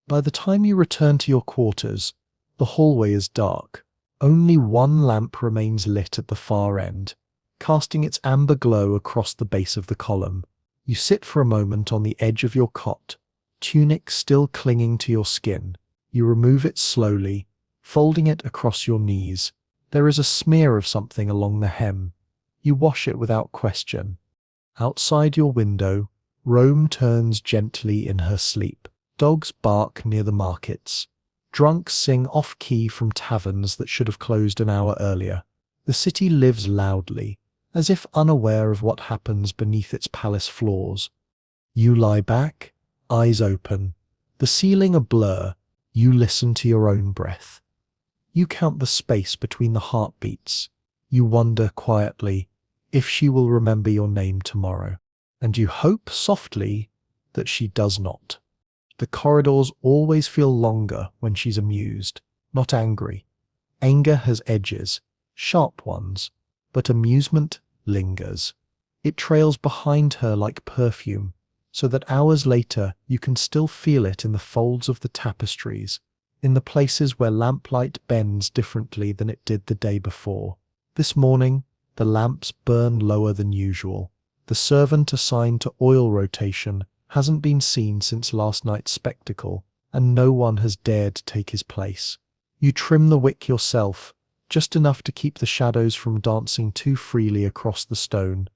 By the time you return to your quarters, the hallway is dark. Only one lamp remains lit at the far end, casting its amber glow across the base of the column. You sit for a moment on the edge of your cot, tunic still clinging to your skin. You remove it slowly, folding it across your knees. There is a smear of something along the hem. You wash it without question. Outside your window, Rome turns gently in her sleep. Dogs bark near the markets. Drunks sing off-key from taverns that should have closed an hour earlier. The city lives loudly, as if unaware of what happens beneath its palace floors. You lie back, eyes open, the ceiling a blur. You listen to your own breath. You count the space between the heartbeats. You wonder quietly if she will remember your name tomorrow. And you hope softly that she does not. The corridors always feel longer when she's amused, not angry. Anger has edges, sharp ones, but amusement lingers. It trails behind her like perfume, so that hours later you can still feel it in the folds of the tapestries, in the places where lamplight bends differently than it did the day before. This morning, the lamps burn lower than usual. The servant assigned to oil rotation hasn't been seen since last night's spectacle, and no one has dared take his place. You trim the wick yourself, just enough to keep the shadows from dancing too freely across the stone.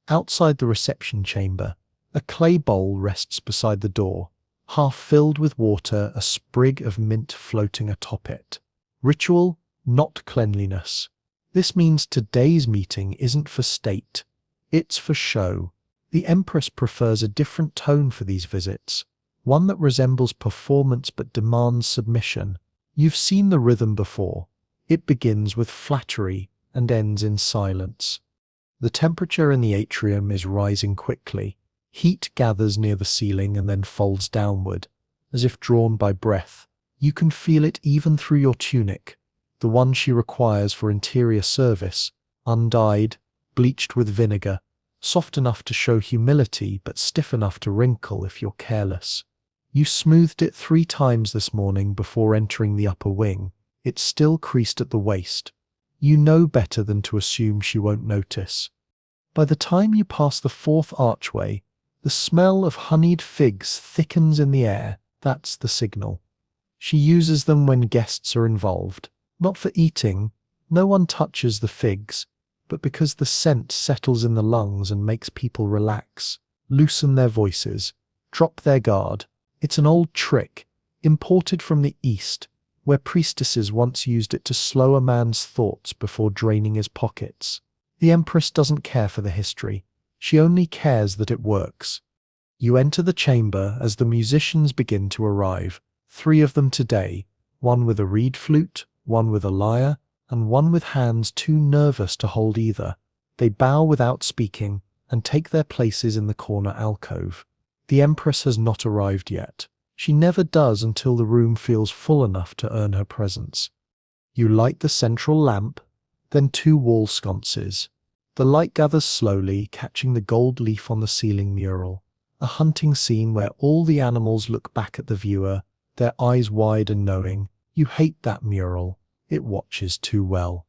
Outside the reception chamber, a clay bowl rests beside the door, half filled with water, a sprig of mint floating atop it. Ritual, not cleanliness. This means today's meeting isn't for state, it's for show. The Empress prefers a different tone for these visits, one that resembles performance but demands submission. You've seen the rhythm before. It begins with flattery and ends in silence. The temperature in the atrium is rising quickly. Heat gathers near the ceiling and then folds downward, as if drawn by breath. You can feel it even through your tunic, the one she requires for interior service, undyed, bleached with vinegar, soft enough to show humility but stiff enough to wrinkle if you're careless. You smoothed it 3 times this morning before entering the upper wing. It's still creased at the waist. You know better than to assume she won't notice. By the time you pass the 4th archway, the smell of honeyed figs thickens in the air. That's the signal. She uses them when guests are involved. Not for eating, no one touches the figs, but because the scent settles in the lungs and makes people relax, loosen their voices, drop their guard. It's an old trick, imported from the East, where priestesses once used it to slow a man's thoughts before draining his pockets. The Empress doesn't care for the history. She only cares that it works. You enter the chamber as the musicians begin to arrive. 3 of them today, one with a reed flute, one with a lyre, and one with hands too nervous to hold either. They bow without speaking and take their places in the corner alcove. The Empress has not arrived yet. She never does until the room feels full enough to earn her presence. You light the central lamp, then 2 wall sconces. The light gathers slowly, catching the gold leaf on the ceiling mural. A hunting scene where all the animals look back at the viewer, their eyes wide and knowing. You hate that mural. It watches too well.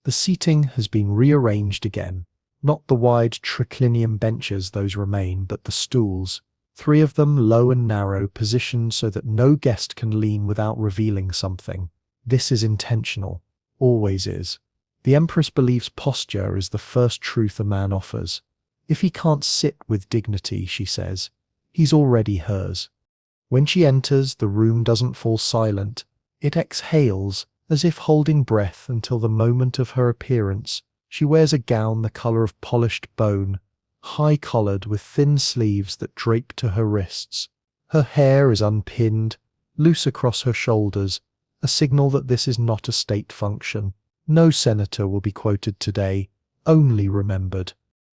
The seating has been rearranged again. Not the wide triclinium benches those remain, but the stools. 3 of them low and narrow, positioned so that no guest can lean without revealing something. This is intentional. Always is. The Empress believes posture is the first truth a man offers. If he can't sit with dignity, she says, he's already hers. When she enters, the room doesn't fall silent. It exhales, as if holding breath until the moment of her appearance. She wears a gown the color of polished bone, high-collared with thin sleeves that drape to her wrists. Her hair is unpinned, loose across her shoulders, a signal that this is not a state function. No senator will be quoted today, only remembered.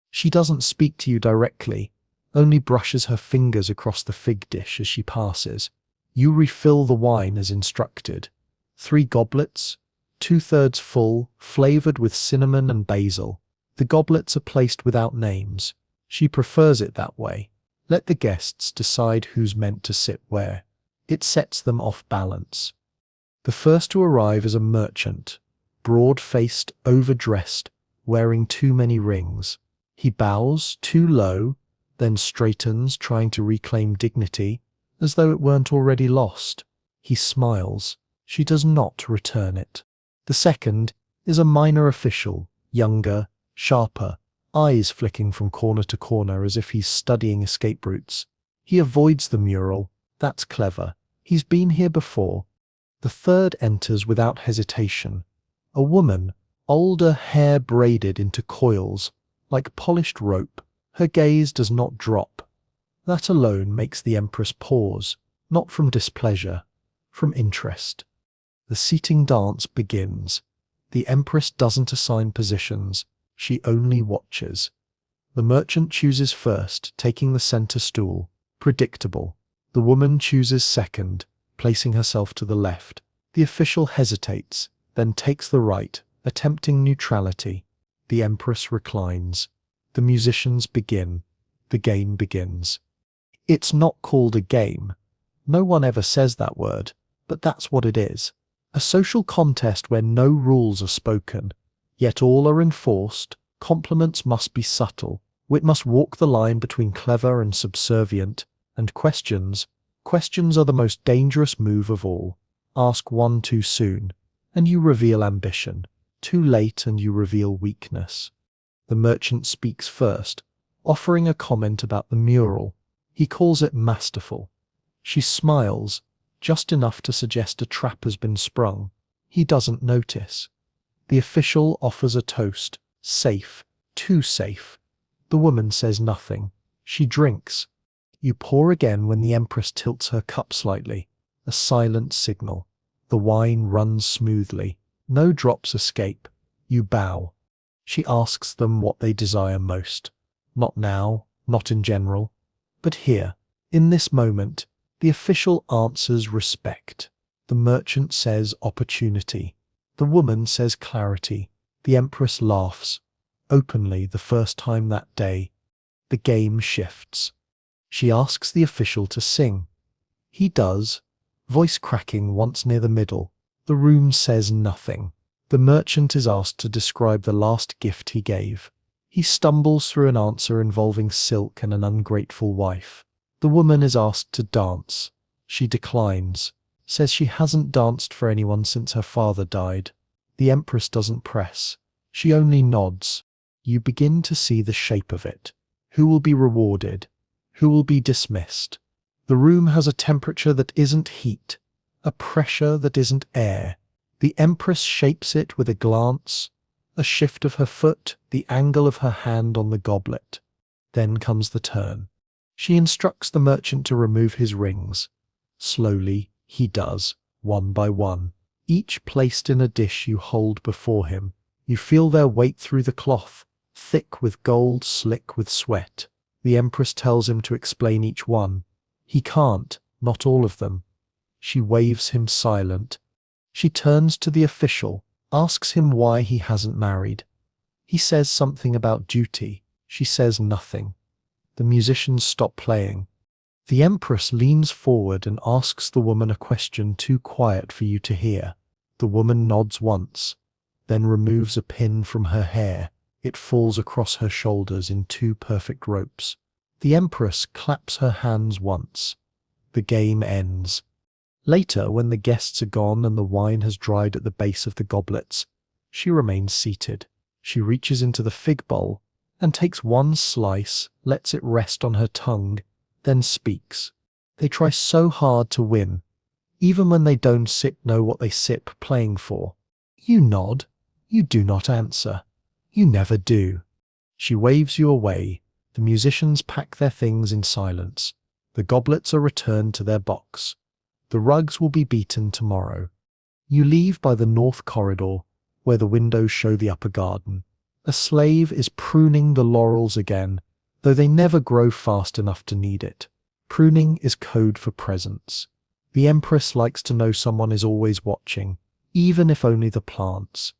She doesn't speak to you directly, only brushes her fingers across the fig dish as she passes. You refill the wine as instructed. 3 goblets, 2/3 full, flavored with cinnamon and basil. The goblets are placed without names. She prefers it that way. Let the guests decide who's meant to sit where. It sets them off balance. The first to arrive is a merchant, broad-faced, overdressed, wearing too many rings. He bows too low, then straightens, trying to reclaim dignity, as though it weren't already lost. He smiles. She does not return it. The second is a minor official, younger, sharper, eyes flicking from corner to corner as if he's studying escape routes. He avoids the mural. That's clever. He's been here before. The third enters without hesitation. A woman, older, hair braided into coils, like polished rope. Her gaze does not drop. That alone makes the Empress pause, not from displeasure, from interest. The seating dance begins. The Empress doesn't assign positions, she only watches. The merchant chooses first, taking the center stool. Predictable. The woman chooses second, placing herself to the left. The official hesitates, then takes the right, attempting neutrality. The Empress reclines. The musicians begin. The game begins. It's not called a game. No one ever says that word, but that's what it is. A social contest where no rules are spoken, yet all are enforced. Compliments must be subtle. Wit must walk the line between clever and subservient. And questions are the most dangerous move of all. Ask one too soon, and you reveal ambition. Too late, and you reveal weakness. The merchant speaks first, offering a comment about the mural. He calls it masterful. She smiles, just enough to suggest a trap has been sprung. He doesn't notice. The official offers a toast. Safe. Too safe. The woman says nothing. She drinks. You pour again when the Empress tilts her cup slightly. A silent signal. The wine runs smoothly. No drops escape. You bow. She asks them what they desire most. Not now, not in general, but here, in this moment. The official answers respect. The merchant says opportunity. The woman says clarity. The Empress laughs. Openly, the first time that day. The game shifts. She asks the official to sing. He does, voice cracking once near the middle. The room says nothing. The merchant is asked to describe the last gift he gave. He stumbles through an answer involving silk and an ungrateful wife. The woman is asked to dance. She declines, says she hasn't danced for anyone since her father died. The Empress doesn't press. She only nods. You begin to see the shape of it. Who will be rewarded? Who will be dismissed? The room has a temperature that isn't heat, a pressure that isn't air. The Empress shapes it with a glance, a shift of her foot, the angle of her hand on the goblet. Then comes the turn. She instructs the merchant to remove his rings. Slowly, he does, one by one, each placed in a dish you hold before him. You feel their weight through the cloth, thick with gold, slick with sweat. The Empress tells him to explain each one. He can't, not all of them. She waves him silent. She turns to the official, asks him why he hasn't married. He says something about duty. She says nothing. The musicians stop playing. The Empress leans forward and asks the woman a question too quiet for you to hear. The woman nods once, then removes a pin from her hair. It falls across her shoulders in two perfect ropes. The Empress claps her hands once. The game ends. Later, when the guests are gone and the wine has dried at the base of the goblets, she remains seated. She reaches into the fig bowl and takes one slice, lets it rest on her tongue, then speaks. They try so hard to win, even when they don't know what they sip playing for. You nod. You do not answer. You never do. She waves you away. The musicians pack their things in silence. The goblets are returned to their box. The rugs will be beaten tomorrow. You leave by the north corridor, where the windows show the upper garden. A slave is pruning the laurels again, though they never grow fast enough to need it. Pruning is code for presence. The Empress likes to know someone is always watching, even if only the plants.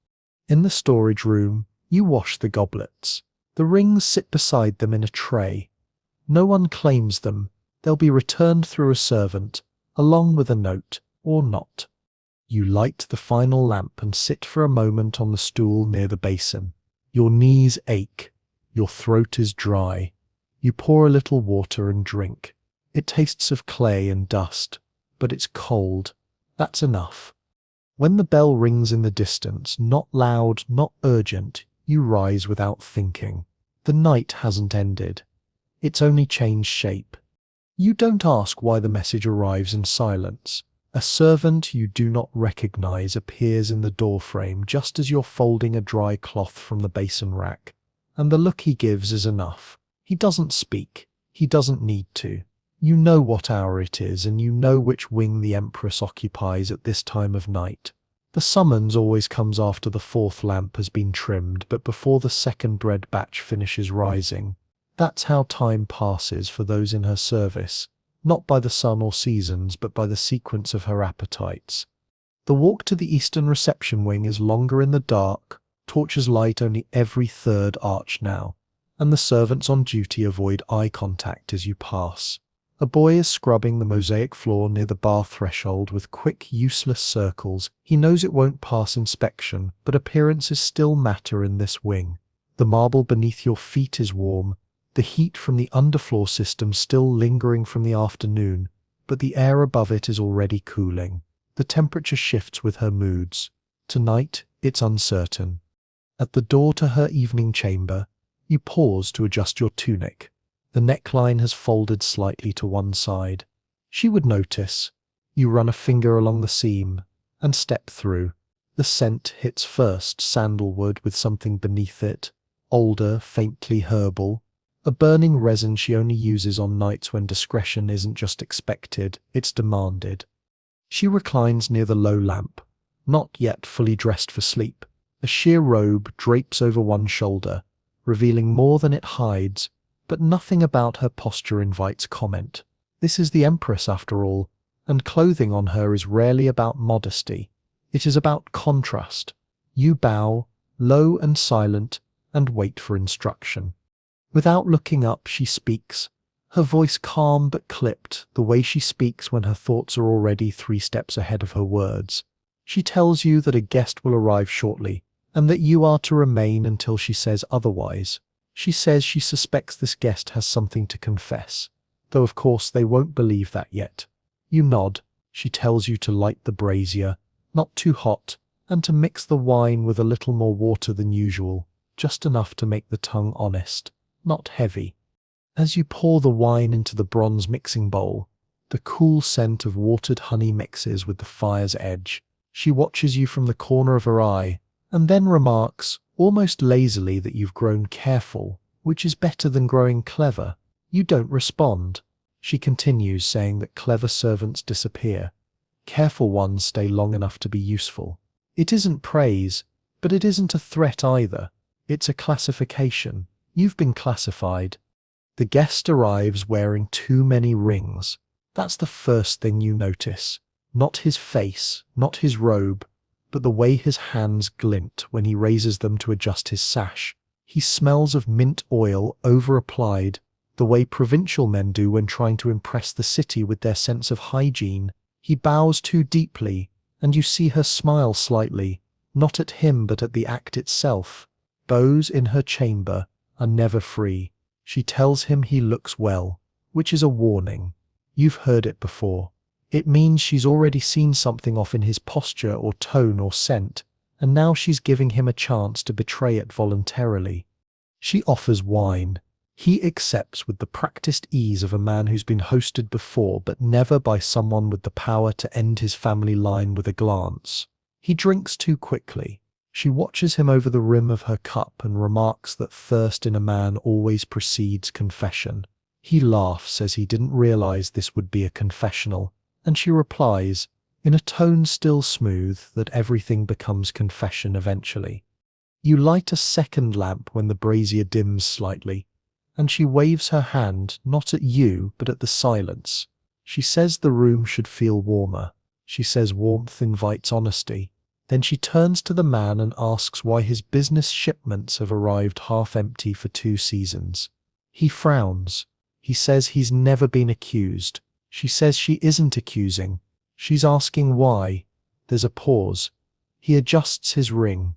In the storage room, you wash the goblets. The rings sit beside them in a tray. No one claims them. They'll be returned through a servant, along with a note, or not. You light the final lamp and sit for a moment on the stool near the basin. Your knees ache. Your throat is dry. You pour a little water and drink. It tastes of clay and dust, but it's cold. That's enough. When the bell rings in the distance, not loud, not urgent, you rise without thinking. The night hasn't ended. It's only changed shape. You don't ask why the message arrives in silence. A servant you do not recognize appears in the doorframe just as you're folding a dry cloth from the basin rack, and the look he gives is enough. He doesn't speak. He doesn't need to. You know what hour it is, and you know which wing the Empress occupies at this time of night. The summons always comes after the fourth lamp has been trimmed, but before the second bread batch finishes rising. That's how time passes for those in her service, not by the sun or seasons, but by the sequence of her appetites. The walk to the eastern reception wing is longer in the dark. Torches light only every third arch now, and the servants on duty avoid eye contact as you pass. A boy is scrubbing the mosaic floor near the bar threshold with quick, useless circles. He knows it won't pass inspection, but appearances still matter in this wing. The marble beneath your feet is warm, the heat from the underfloor system still lingering from the afternoon, but the air above it is already cooling. The temperature shifts with her moods. Tonight, it's uncertain. At the door to her evening chamber, you pause to adjust your tunic. The neckline has folded slightly to one side. She would notice. You run a finger along the seam and step through. The scent hits first, sandalwood with something beneath it, older, faintly herbal, a burning resin she only uses on nights when discretion isn't just expected, it's demanded. She reclines near the low lamp, not yet fully dressed for sleep. A sheer robe drapes over one shoulder, revealing more than it hides, but nothing about her posture invites comment. This is the Empress after all, and clothing on her is rarely about modesty. It is about contrast. You bow, low and silent, and wait for instruction. Without looking up, she speaks, her voice calm but clipped, the way she speaks when her thoughts are already 3 steps ahead of her words. She tells you that a guest will arrive shortly, and that you are to remain until she says otherwise. She says she suspects this guest has something to confess, though of course they won't believe that yet. You nod. She tells you to light the brazier, not too hot, and to mix the wine with a little more water than usual, just enough to make the tongue honest, not heavy. As you pour the wine into the bronze mixing bowl, the cool scent of watered honey mixes with the fire's edge. She watches you from the corner of her eye, and then remarks, almost lazily, that you've grown careful, which is better than growing clever. You don't respond. She continues, saying that clever servants disappear. Careful ones stay long enough to be useful. It isn't praise, but it isn't a threat either. It's a classification. You've been classified. The guest arrives wearing too many rings. That's the first thing you notice. Not his face, not his robe, but the way his hands glint when he raises them to adjust his sash. He smells of mint oil over-applied, the way provincial men do when trying to impress the city with their sense of hygiene. He bows too deeply, and you see her smile slightly, not at him but at the act itself. Beaux in her chamber are never free. She tells him he looks well, which is a warning. You've heard it before. It means she's already seen something off in his posture or tone or scent, and now she's giving him a chance to betray it voluntarily. She offers wine. He accepts with the practiced ease of a man who's been hosted before, but never by someone with the power to end his family line with a glance. He drinks too quickly. She watches him over the rim of her cup and remarks that thirst in a man always precedes confession. He laughs as he didn't realize this would be a confessional, and she replies, in a tone still smooth, that everything becomes confession eventually. You light a second lamp when the brazier dims slightly, and she waves her hand not at you but at the silence. She says the room should feel warmer. She says warmth invites honesty. Then she turns to the man and asks why his business shipments have arrived half empty for 2 seasons. He frowns. He says he's never been accused. She says she isn't accusing. She's asking why. There's a pause. He adjusts his ring.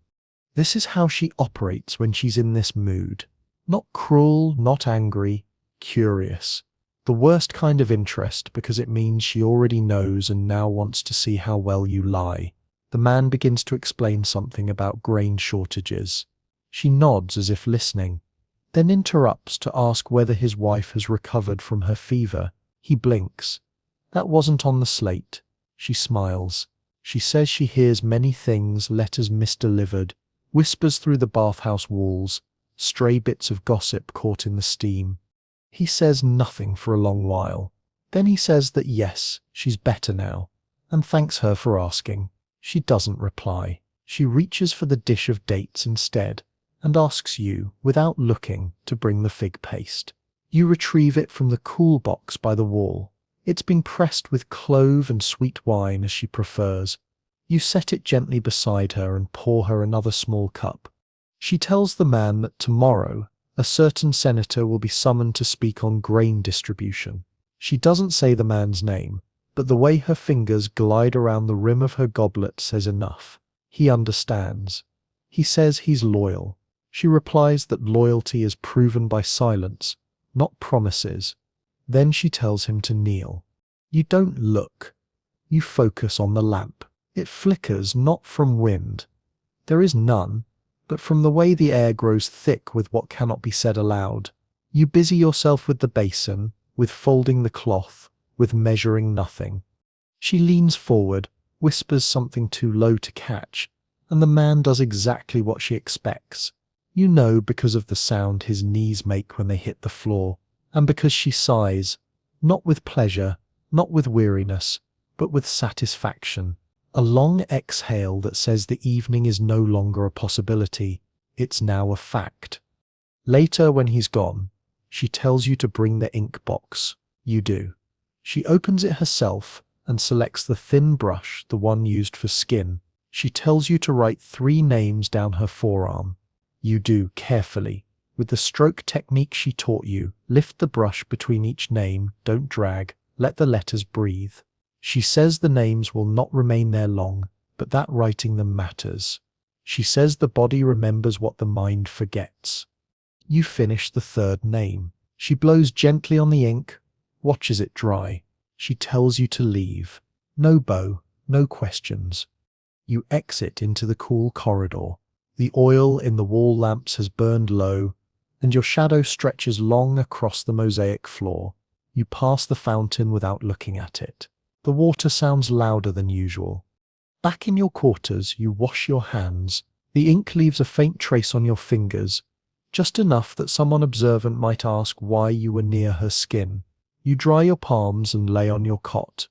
This is how she operates when she's in this mood. Not cruel, not angry, curious. The worst kind of interest, because it means she already knows and now wants to see how well you lie. The man begins to explain something about grain shortages. She nods as if listening, then interrupts to ask whether his wife has recovered from her fever. He blinks. That wasn't on the slate. She smiles. She says she hears many things, letters misdelivered, whispers through the bathhouse walls, stray bits of gossip caught in the steam. He says nothing for a long while. Then he says that yes, she's better now, and thanks her for asking. She doesn't reply. She reaches for the dish of dates instead, and asks you, without looking, to bring the fig paste. You retrieve it from the cool box by the wall. It's been pressed with clove and sweet wine as she prefers. You set it gently beside her and pour her another small cup. She tells the man that tomorrow a certain senator will be summoned to speak on grain distribution. She doesn't say the man's name, but the way her fingers glide around the rim of her goblet says enough. He understands. He says he's loyal. She replies that loyalty is proven by silence, not promises. Then she tells him to kneel. You don't look. You focus on the lamp. It flickers not from wind. There is none, but from the way the air grows thick with what cannot be said aloud. You busy yourself with the basin, with folding the cloth, with measuring nothing. She leans forward, whispers something too low to catch, and the man does exactly what she expects. You know because of the sound his knees make when they hit the floor, and because she sighs, not with pleasure, not with weariness, but with satisfaction. A long exhale that says the evening is no longer a possibility, it's now a fact. Later, when he's gone, she tells you to bring the ink box. You do. She opens it herself and selects the thin brush, the one used for skin. She tells you to write 3 names down her forearm. You do, carefully. With the stroke technique she taught you, lift the brush between each name, don't drag, let the letters breathe. She says the names will not remain there long, but that writing them matters. She says the body remembers what the mind forgets. You finish the third name. She blows gently on the ink, watches it dry. She tells you to leave. No bow, no questions. You exit into the cool corridor. The oil in the wall lamps has burned low, and your shadow stretches long across the mosaic floor. You pass the fountain without looking at it. The water sounds louder than usual. Back in your quarters, you wash your hands. The ink leaves a faint trace on your fingers, just enough that someone observant might ask why you were near her skin. You dry your palms and lay on your cot.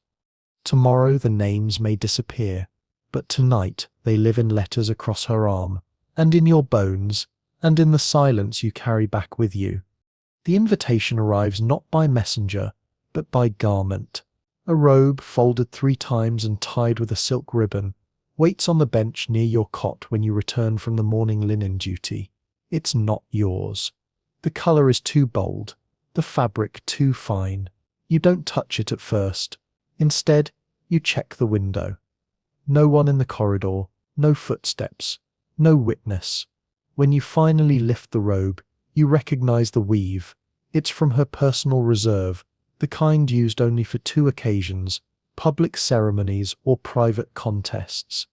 Tomorrow the names may disappear, but tonight they live in letters across her arm, and in your bones, and in the silence you carry back with you. The invitation arrives not by messenger, but by garment. A robe, folded 3 times and tied with a silk ribbon, waits on the bench near your cot when you return from the morning linen duty. It's not yours. The color is too bold, the fabric too fine. You don't touch it at first. Instead, you check the window. No one in the corridor, no footsteps, no witness. When you finally lift the robe, you recognize the weave. It's from her personal reserve, the kind used only for 2 occasions, public ceremonies or private contests.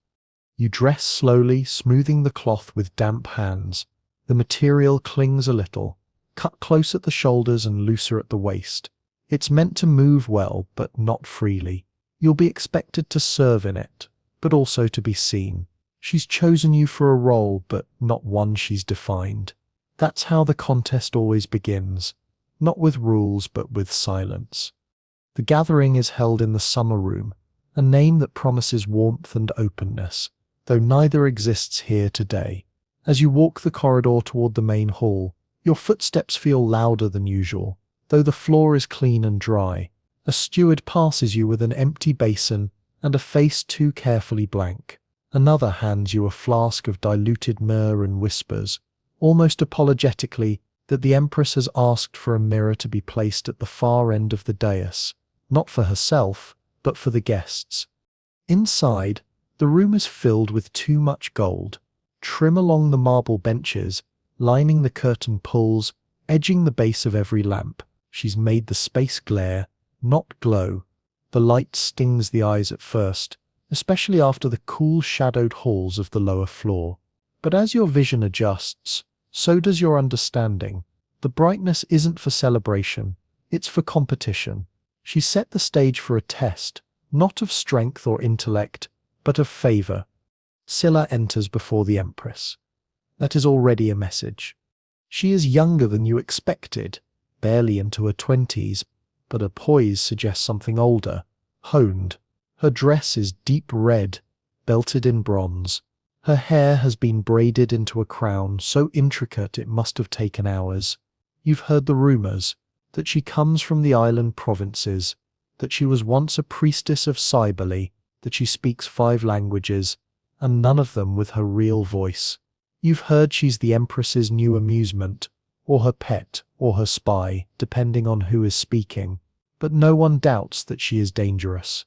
You dress slowly, smoothing the cloth with damp hands. The material clings a little, cut close at the shoulders and looser at the waist. It's meant to move well, but not freely. You'll be expected to serve in it, but also to be seen. She's chosen you for a role, but not one she's defined. That's how the contest always begins, not with rules, but with silence. The gathering is held in the summer room, a name that promises warmth and openness, though neither exists here today. As you walk the corridor toward the main hall, your footsteps feel louder than usual, though the floor is clean and dry. A steward passes you with an empty basin and a face too carefully blank. Another hands you a flask of diluted myrrh and whispers, almost apologetically, that the Empress has asked for a mirror to be placed at the far end of the dais, not for herself, but for the guests. Inside, the room is filled with too much gold. Trim along the marble benches, lining the curtain pulls, edging the base of every lamp. She's made the space glare, not glow. The light stings the eyes at first, especially after the cool shadowed halls of the lower floor. But as your vision adjusts, so does your understanding. The brightness isn't for celebration, it's for competition. She set the stage for a test, not of strength or intellect, but of favor. Scylla enters before the Empress. That is already a message. She is younger than you expected, barely into her 20s, but her poise suggests something older, honed. Her dress is deep red, belted in bronze. Her hair has been braided into a crown so intricate it must have taken hours. You've heard the rumors, that she comes from the island provinces, that she was once a priestess of Cybele, that she speaks 5 languages, and none of them with her real voice. You've heard she's the Empress's new amusement, or her pet, or her spy, depending on who is speaking, but no one doubts that she is dangerous.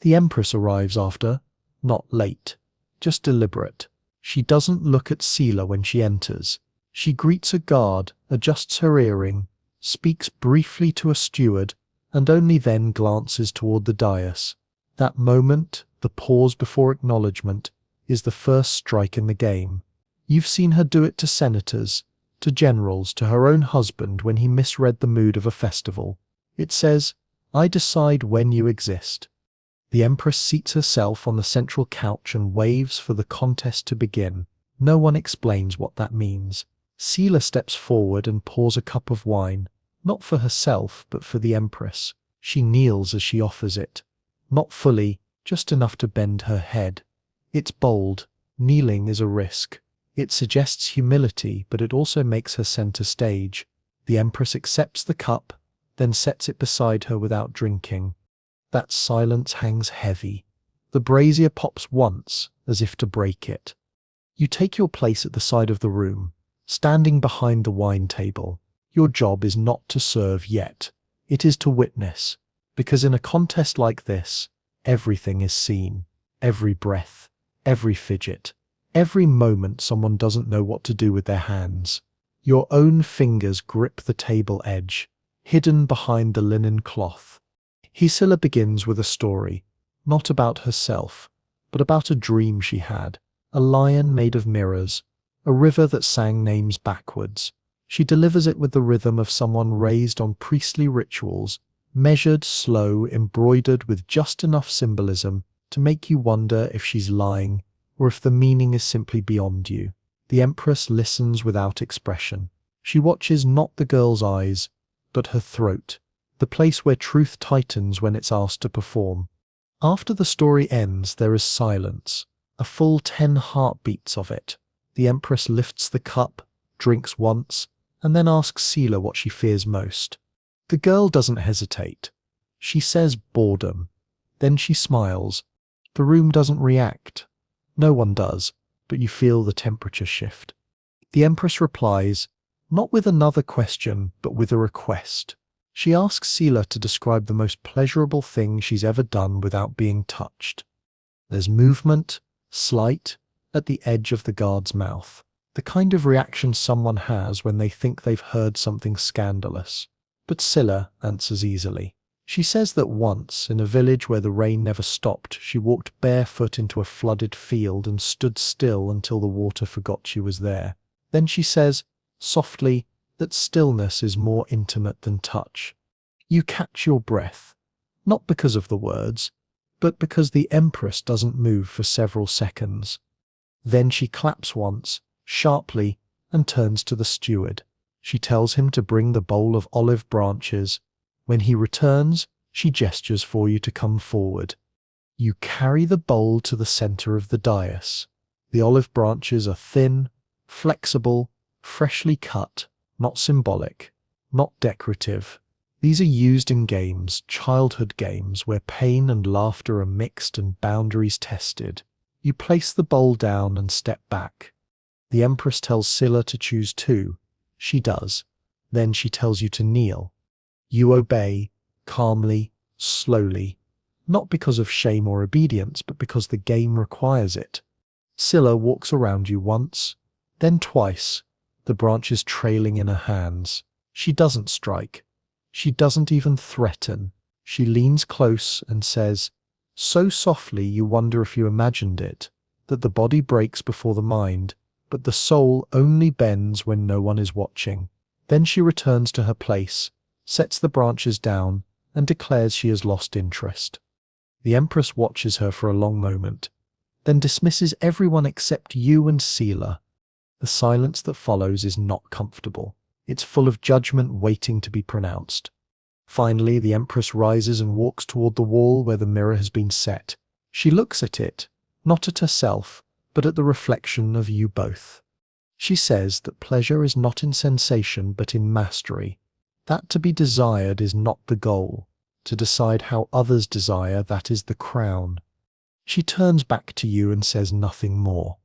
The Empress arrives after, not late, just deliberate. She doesn't look at Scylla when she enters. She greets a guard, adjusts her earring, speaks briefly to a steward, and only then glances toward the dais. That moment, the pause before acknowledgement, is the first strike in the game. You've seen her do it to senators, to generals, to her own husband when he misread the mood of a festival. It says, "I decide when you exist." The Empress seats herself on the central couch and waves for the contest to begin. No one explains what that means. Scylla steps forward and pours a cup of wine, not for herself, but for the Empress. She kneels as she offers it. Not fully, just enough to bend her head. It's bold. Kneeling is a risk. It suggests humility, but it also makes her center stage. The Empress accepts the cup, then sets it beside her without drinking. That silence hangs heavy. The brazier pops once, as if to break it. You take your place at the side of the room. standing behind the wine table. Your job is not to serve yet. It is to witness. Because in a contest like this, everything is seen. Every breath, every fidget, every moment someone doesn't know what to do with their hands. Your own fingers grip the table edge, hidden behind the linen cloth. Hisila begins with a story, not about herself, but about a dream she had, a lion made of mirrors, a river that sang names backwards. She delivers it with the rhythm of someone raised on priestly rituals, measured, slow, embroidered with just enough symbolism to make you wonder if she's lying or if the meaning is simply beyond you. The Empress listens without expression. She watches not the girl's eyes, but her throat, the place where truth tightens when it's asked to perform. After the story ends, there is silence, a full 10 heartbeats of it. The Empress lifts the cup, drinks once, and then asks Sila what she fears most. The girl doesn't hesitate. She says boredom. Then she smiles. The room doesn't react. No one does, but you feel the temperature shift. The Empress replies, not with another question, but with a request. She asks Sila to describe the most pleasurable thing she's ever done without being touched. There's movement, slight, at the edge of the guard's mouth. The kind of reaction someone has when they think they've heard something scandalous. But Sila answers easily. She says that once, in a village where the rain never stopped, she walked barefoot into a flooded field and stood still until the water forgot she was there. Then she says, softly, that stillness is more intimate than touch. You catch your breath, not because of the words, but because the Empress doesn't move for several seconds. Then she claps once, sharply, and turns to the steward. She tells him to bring the bowl of olive branches. When he returns, she gestures for you to come forward. You carry the bowl to the center of the dais. The olive branches are thin, flexible, freshly cut, not symbolic, not decorative. These are used in games, childhood games, where pain and laughter are mixed and boundaries tested. You place the bowl down and step back. The Empress tells Sila to choose two. She does. Then she tells you to kneel. You obey, calmly, slowly, not because of shame or obedience, but because the game requires it. Sila walks around you once, then twice, the branches trailing in her hands. She doesn't strike. She doesn't even threaten. She leans close and says, so softly you wonder if you imagined it, that the body breaks before the mind, but the soul only bends when no one is watching. Then she returns to her place, sets the branches down, and declares she has lost interest. The Empress watches her for a long moment, then dismisses everyone except you and Sila. The silence that follows is not comfortable. It's full of judgment waiting to be pronounced. Finally, the Empress rises and walks toward the wall where the mirror has been set. She looks at it, not at herself, but at the reflection of you both. She says that pleasure is not in sensation but in mastery. That to be desired is not the goal. To decide how others desire, that is the crown. She turns back to you and says nothing more.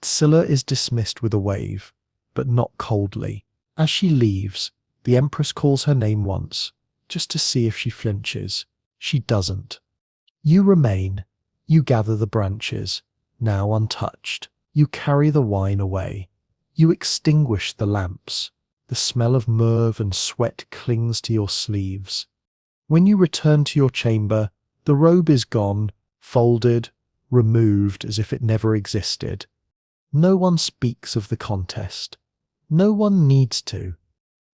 Scylla is dismissed with a wave, but not coldly. As she leaves, the Empress calls her name once, just to see if she flinches. She doesn't. You remain. You gather the branches, now untouched. You carry the wine away. You extinguish the lamps. The smell of myrrh and sweat clings to your sleeves. When you return to your chamber, the robe is gone, folded, removed as if it never existed. No one speaks of the contest. No one needs to.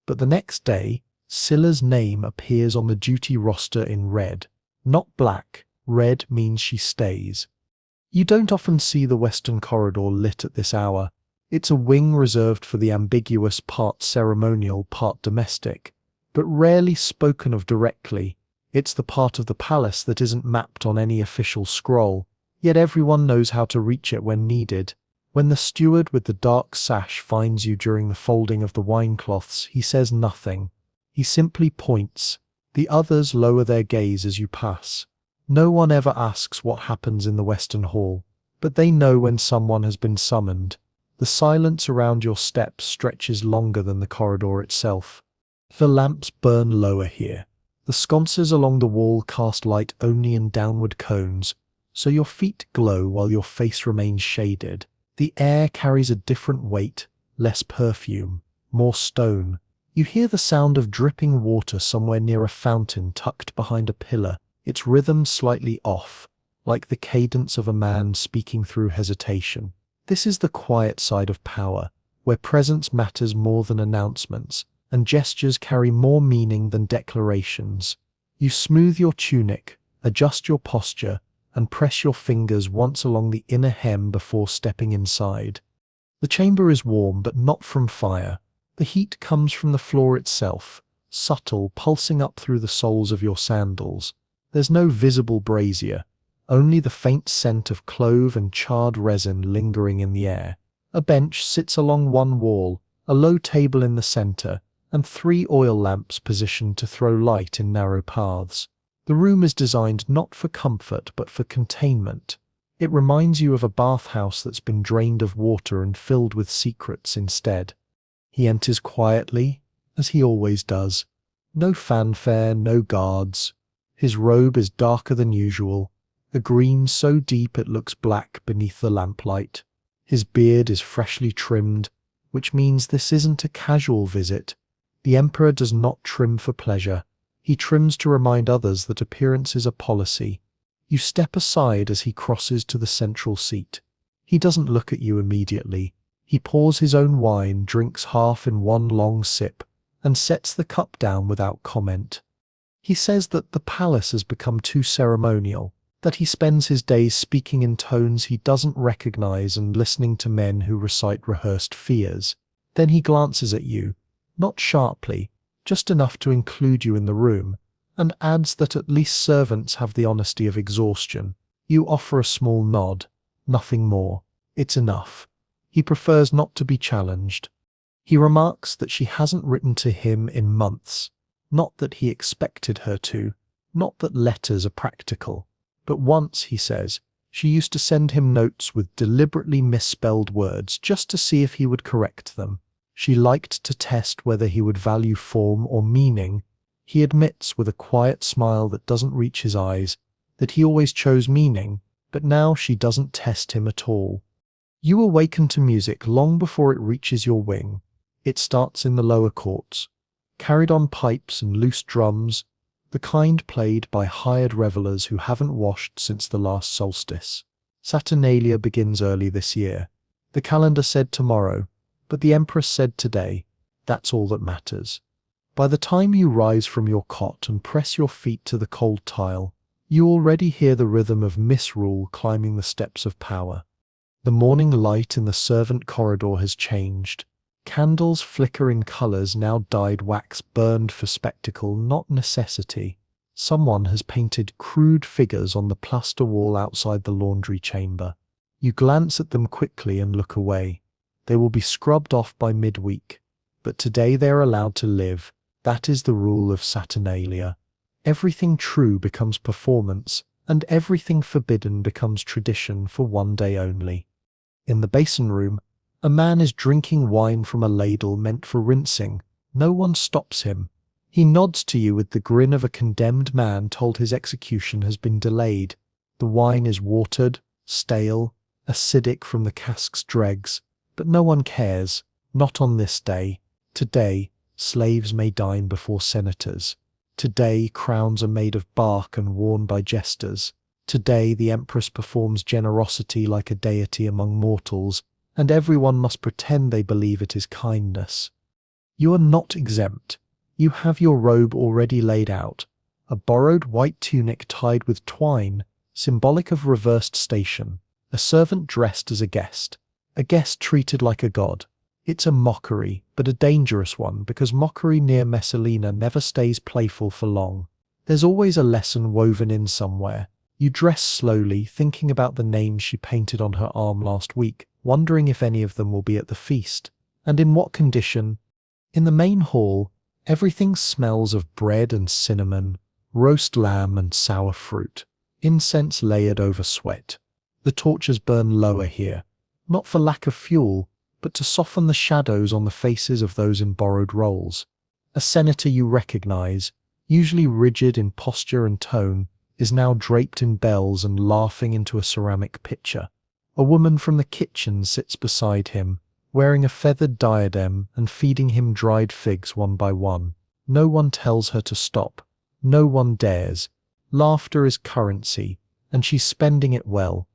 But the next day, Scylla's name appears on the duty roster in red. Not black. Red means she stays. You don't often see the Western Corridor lit at this hour. It's a wing reserved for the ambiguous, part ceremonial, part domestic, but rarely spoken of directly. It's the part of the palace that isn't mapped on any official scroll, yet everyone knows how to reach it when needed. When the steward with the dark sash finds you during the folding of the wine cloths, he says nothing. He simply points. The others lower their gaze as you pass. No one ever asks what happens in the Western Hall, but they know when someone has been summoned. The silence around your steps stretches longer than the corridor itself. The lamps burn lower here. The sconces along the wall cast light only in downward cones, so your feet glow while your face remains shaded. The air carries a different weight, less perfume, more stone. You hear the sound of dripping water somewhere near a fountain tucked behind a pillar, its rhythm slightly off, like the cadence of a man speaking through hesitation. This is the quiet side of power, where presence matters more than announcements, and gestures carry more meaning than declarations. You smooth your tunic, adjust your posture, and press your fingers once along the inner hem before stepping inside. The chamber is warm, but not from fire. The heat comes from the floor itself, subtle, pulsing up through the soles of your sandals. There's no visible brazier, only the faint scent of clove and charred resin lingering in the air. A bench sits along one wall, a low table in the center, and 3 oil lamps positioned to throw light in narrow paths. The room is designed not for comfort but for containment. It reminds you of a bathhouse that's been drained of water and filled with secrets instead. He enters quietly, as he always does. No fanfare, no guards. His robe is darker than usual, a green so deep it looks black beneath the lamplight. His beard is freshly trimmed, which means this isn't a casual visit. The Emperor does not trim for pleasure. He trims to remind others that appearance is a policy. You step aside as he crosses to the central seat. He doesn't look at you immediately. He pours his own wine, drinks half in one long sip, and sets the cup down without comment. He says that the palace has become too ceremonial, that he spends his days speaking in tones he doesn't recognize and listening to men who recite rehearsed fears. Then he glances at you, not sharply, just enough to include you in the room, and adds that at least servants have the honesty of exhaustion. You offer a small nod, nothing more. It's enough. He prefers not to be challenged. He remarks that she hasn't written to him in months, not that he expected her to, not that letters are practical. But once, he says, she used to send him notes with deliberately misspelled words just to see if he would correct them. She liked to test whether he would value form or meaning. He admits with a quiet smile that doesn't reach his eyes that he always chose meaning, but now she doesn't test him at all. You awaken to music long before it reaches your wing. It starts in the lower courts, carried on pipes and loose drums, the kind played by hired revelers who haven't washed since the last solstice. Saturnalia begins early this year. The calendar said tomorrow, but the Empress said today. That's all that matters. By the time you rise from your cot and press your feet to the cold tile, you already hear the rhythm of misrule climbing the steps of power. The morning light in the servant corridor has changed. Candles flicker in colors now dyed wax burned for spectacle, not necessity. Someone has painted crude figures on the plaster wall outside the laundry chamber. You glance at them quickly and look away. They will be scrubbed off by midweek, but today they are allowed to live. That is the rule of Saturnalia. Everything true becomes performance, and everything forbidden becomes tradition for one day only. In the basin room, a man is drinking wine from a ladle meant for rinsing. No one stops him. He nods to you with the grin of a condemned man told his execution has been delayed. The wine is watered, stale, acidic from the cask's dregs, but no one cares, not on this day. Today, slaves may dine before senators. Today, crowns are made of bark and worn by jesters. Today, the Empress performs generosity like a deity among mortals, and everyone must pretend they believe it is kindness. You are not exempt. You have your robe already laid out, a borrowed white tunic tied with twine, symbolic of reversed station, a servant dressed as a guest treated like a god. It's a mockery, but a dangerous one, because mockery near Messalina never stays playful for long. There's always a lesson woven in somewhere. You dress slowly, thinking about the names she painted on her arm last week, wondering if any of them will be at the feast, and in what condition. In the main hall, everything smells of bread and cinnamon, roast lamb and sour fruit, incense layered over sweat. The torches burn lower here, not for lack of fuel, but to soften the shadows on the faces of those in borrowed roles. A senator you recognize, usually rigid in posture and tone, is now draped in bells and laughing into a ceramic pitcher. A woman from the kitchen sits beside him, wearing a feathered diadem and feeding him dried figs one by one. No one tells her to stop. No one dares. Laughter is currency, and she's spending it well.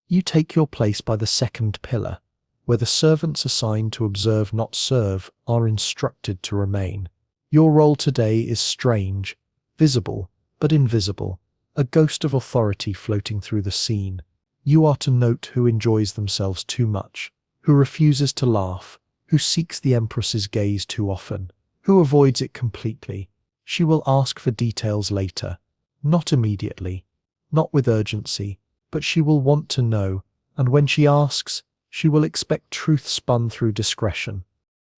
You take your place by the second pillar, where the servants assigned to observe not serve are instructed to remain. Your role today is strange, visible, but invisible, a ghost of authority floating through the scene. You are to note who enjoys themselves too much, who refuses to laugh, who seeks the Empress's gaze too often, who avoids it completely. She will ask for details later, not immediately, not with urgency, but she will want to know, and when she asks, she will expect truth spun through discretion.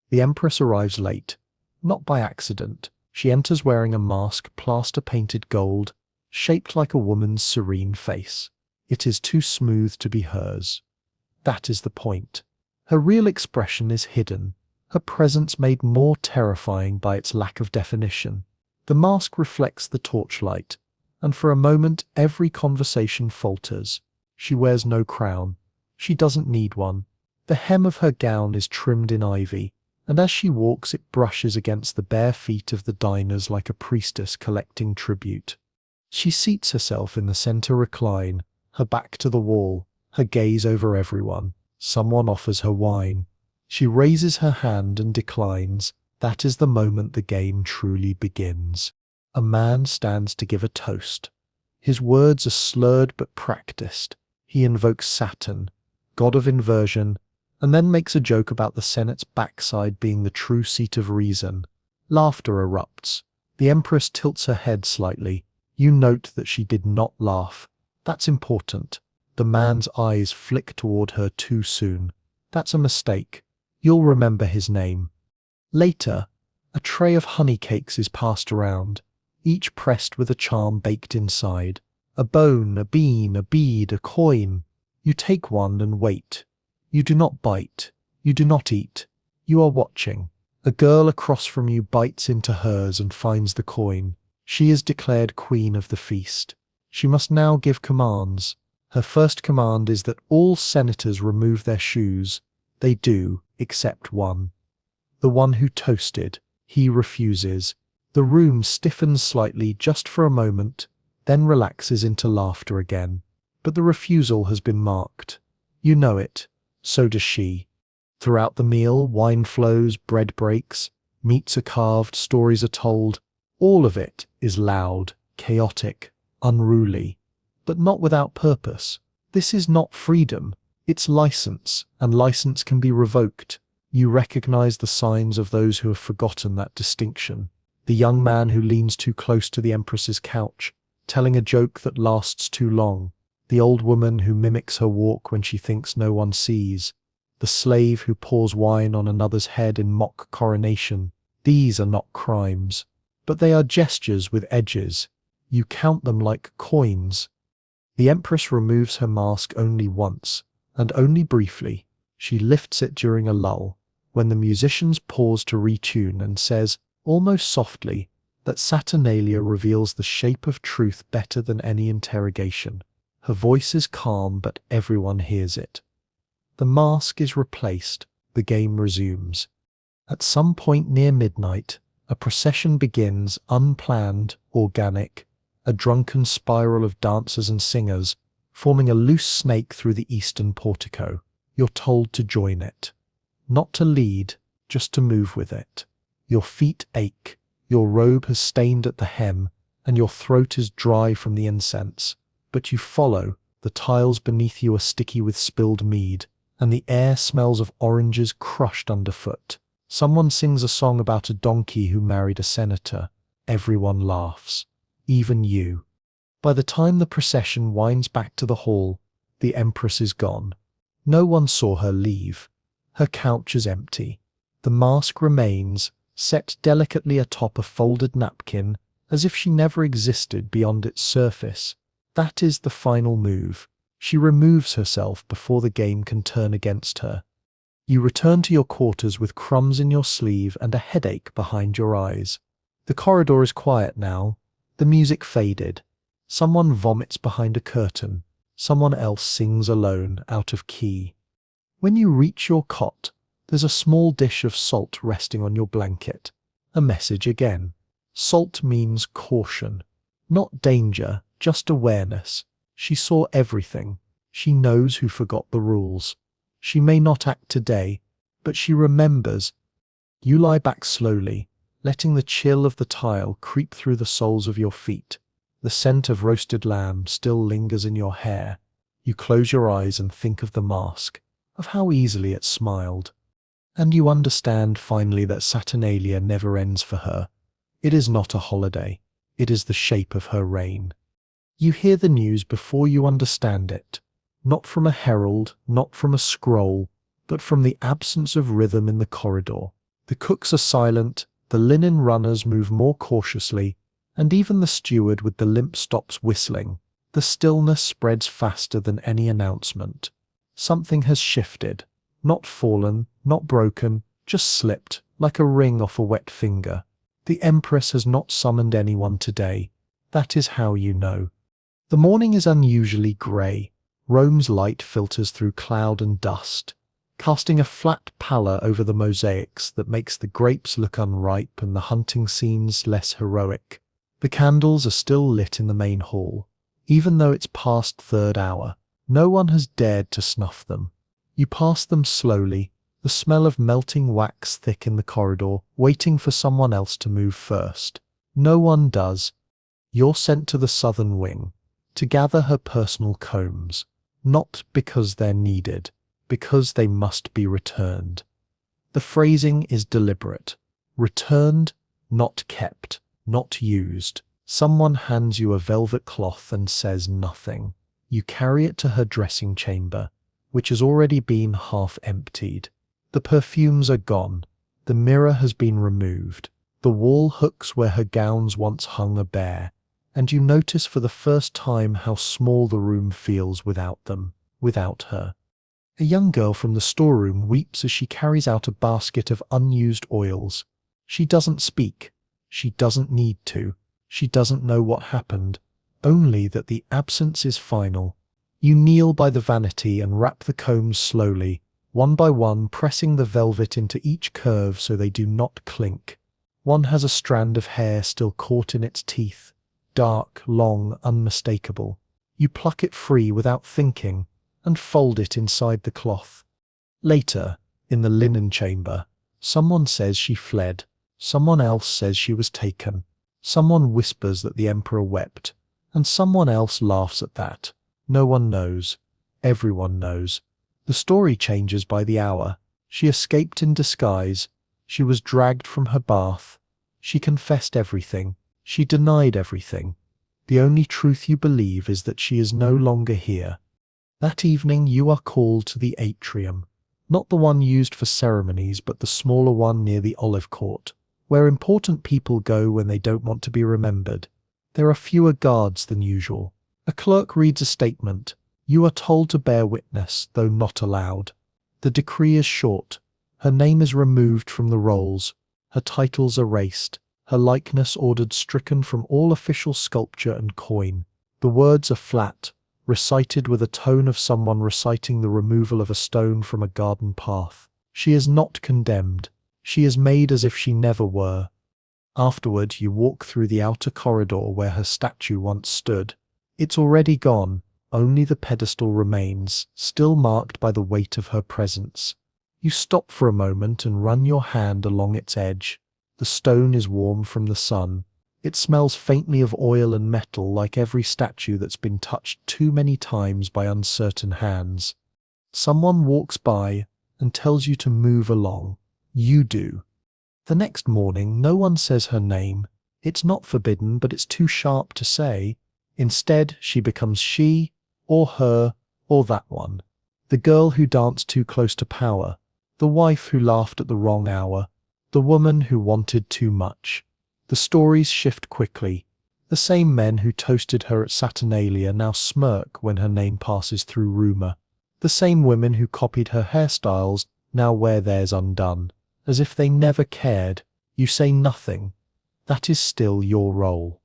The Empress arrives late, not by accident. She enters wearing a mask plaster-painted gold, shaped like a woman's serene face. It is too smooth to be hers. That is the point. Her real expression is hidden, her presence made more terrifying by its lack of definition. The mask reflects the torchlight, and for a moment every conversation falters. She wears no crown. She doesn't need one. The hem of her gown is trimmed in ivy, and as she walks it brushes against the bare feet of the diners like a priestess collecting tribute. She seats herself in the center recline, her back to the wall, her gaze over everyone. Someone offers her wine. She raises her hand and declines. That is the moment the game truly begins. A man stands to give a toast. His words are slurred but practiced. He invokes Saturn, god of inversion, and then makes a joke about the Senate's backside being the true seat of reason. Laughter erupts. The Empress tilts her head slightly. You note that she did not laugh. That's important. The man's eyes flick toward her too soon. That's a mistake. You'll remember his name. Later, a tray of honey cakes is passed around, each pressed with a charm baked inside. A bone, a bean, a bead, a coin. You take one and wait. You do not bite. You do not eat. You are watching. A girl across from you bites into hers and finds the coin. She is declared queen of the feast. She must now give commands. Her first command is that all senators remove their shoes. They do, except one. The one who toasted. He refuses. The room stiffens slightly just for a moment, then relaxes into laughter again. But the refusal has been marked. You know it. So does she. Throughout the meal, wine flows, bread breaks, meats are carved, stories are told. All of it is loud, chaotic, unruly, but not without purpose. This is not freedom. It's license, and license can be revoked. You recognize the signs of those who have forgotten that distinction. The young man who leans too close to the Empress's couch, telling a joke that lasts too long. The old woman who mimics her walk when she thinks no one sees. The slave who pours wine on another's head in mock coronation. These are not crimes, but they are gestures with edges. You count them like coins. The Empress removes her mask only once, and only briefly. She lifts it during a lull, when the musicians pause to retune, and says, almost softly, that Saturnalia reveals the shape of truth better than any interrogation. Her voice is calm, but everyone hears it. The mask is replaced. The game resumes. At some point near midnight, a procession begins, unplanned, organic, a drunken spiral of dancers and singers, forming a loose snake through the eastern portico. You're told to join it. Not to lead, just to move with it. Your feet ache, your robe has stained at the hem, and your throat is dry from the incense. But you follow. The tiles beneath you are sticky with spilled mead, and the air smells of oranges crushed underfoot. Someone sings a song about a donkey who married a senator. Everyone laughs. Even you. By the time the procession winds back to the hall, the Empress is gone. No one saw her leave. Her couch is empty. The mask remains, set delicately atop a folded napkin, as if she never existed beyond its surface. That is the final move. She removes herself before the game can turn against her. You return to your quarters with crumbs in your sleeve and a headache behind your eyes. The corridor is quiet now. The music faded. Someone vomits behind a curtain. Someone else sings alone, out of key. When you reach your cot, there's a small dish of salt resting on your blanket. A message again. Salt means caution. Not danger, just awareness. She saw everything. She knows who forgot the rules. She may not act today, but she remembers. You lie back slowly, letting the chill of the tile creep through the soles of your feet. The scent of roasted lamb still lingers in your hair. You close your eyes and think of the mask, of how easily it smiled. And you understand finally that Saturnalia never ends for her. It is not a holiday. It is the shape of her reign. You hear the news before you understand it. Not from a herald, not from a scroll, but from the absence of rhythm in the corridor. The cooks are silent, the linen runners move more cautiously, and even the steward with the limp stops whistling. The stillness spreads faster than any announcement. Something has shifted. Not fallen, not broken, just slipped, like a ring off a wet finger. The Empress has not summoned anyone today. That is how you know. The morning is unusually grey. Rome's light filters through cloud and dust, casting a flat pallor over the mosaics that makes the grapes look unripe and the hunting scenes less heroic. The candles are still lit in the main hall. Even though it's past third hour, no one has dared to snuff them. You pass them slowly, the smell of melting wax thick in the corridor, waiting for someone else to move first. No one does. You're sent to the southern wing, to gather her personal combs. Not because they're needed, because they must be returned. The phrasing is deliberate. Returned, not kept, not used. Someone hands you a velvet cloth and says nothing. You carry it to her dressing chamber, which has already been half emptied. The perfumes are gone. The mirror has been removed. The wall hooks where her gowns once hung are bare. And you notice for the first time how small the room feels without them, without her. A young girl from the storeroom weeps as she carries out a basket of unused oils. She doesn't speak. She doesn't need to. She doesn't know what happened, only that the absence is final. You kneel by the vanity and wrap the combs slowly, one by one, pressing the velvet into each curve so they do not clink. One has a strand of hair still caught in its teeth. Dark, long, unmistakable. You pluck it free without thinking and fold it inside the cloth. Later, in the linen chamber, someone says she fled. Someone else says she was taken. Someone whispers that the emperor wept, and someone else laughs at that. No one knows. Everyone knows. The story changes by the hour. She escaped in disguise. She was dragged from her bath. She confessed everything. She denied everything. The only truth you believe is that she is no longer here. That evening you are called to the atrium, not the one used for ceremonies, but the smaller one near the olive court, where important people go when they don't want to be remembered. There are fewer guards than usual. A clerk reads a statement. You are told to bear witness, though not allowed. The decree is short. Her name is removed from the rolls, her titles erased. Her likeness ordered stricken from all official sculpture and coin. The words are flat, recited with a tone of someone reciting the removal of a stone from a garden path. She is not condemned. She is made as if she never were. Afterward, you walk through the outer corridor where her statue once stood. It's already gone. Only the pedestal remains, still marked by the weight of her presence. You stop for a moment and run your hand along its edge. The stone is warm from the sun. It smells faintly of oil and metal, like every statue that's been touched too many times by uncertain hands. Someone walks by and tells you to move along. You do. The next morning, no one says her name. It's not forbidden, but it's too sharp to say. Instead, she becomes she, or her, or that one. The girl who danced too close to power. The wife who laughed at the wrong hour. The woman who wanted too much. The stories shift quickly. The same men who toasted her at Saturnalia now smirk when her name passes through rumour. The same women who copied her hairstyles now wear theirs undone. As if they never cared, you say nothing. That is still your role.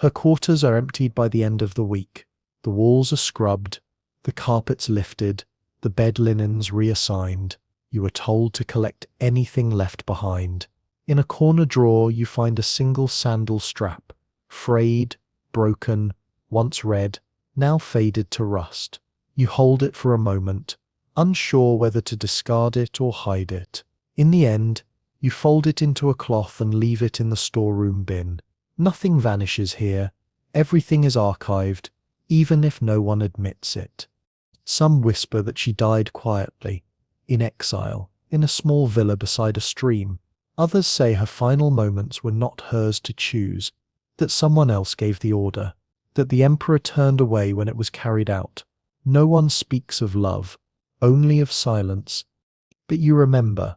Her quarters are emptied by the end of the week. The walls are scrubbed, the carpets lifted, the bed linens reassigned. You are told to collect anything left behind. In a corner drawer you find a single sandal strap, frayed, broken, once red, now faded to rust. You hold it for a moment, unsure whether to discard it or hide it. In the end, you fold it into a cloth and leave it in the storeroom bin. Nothing vanishes here. Everything is archived, even if no one admits it. Some whisper that she died quietly, in exile, in a small villa beside a stream. Others say her final moments were not hers to choose, that someone else gave the order, that the emperor turned away when it was carried out. No one speaks of love, only of silence. But you remember.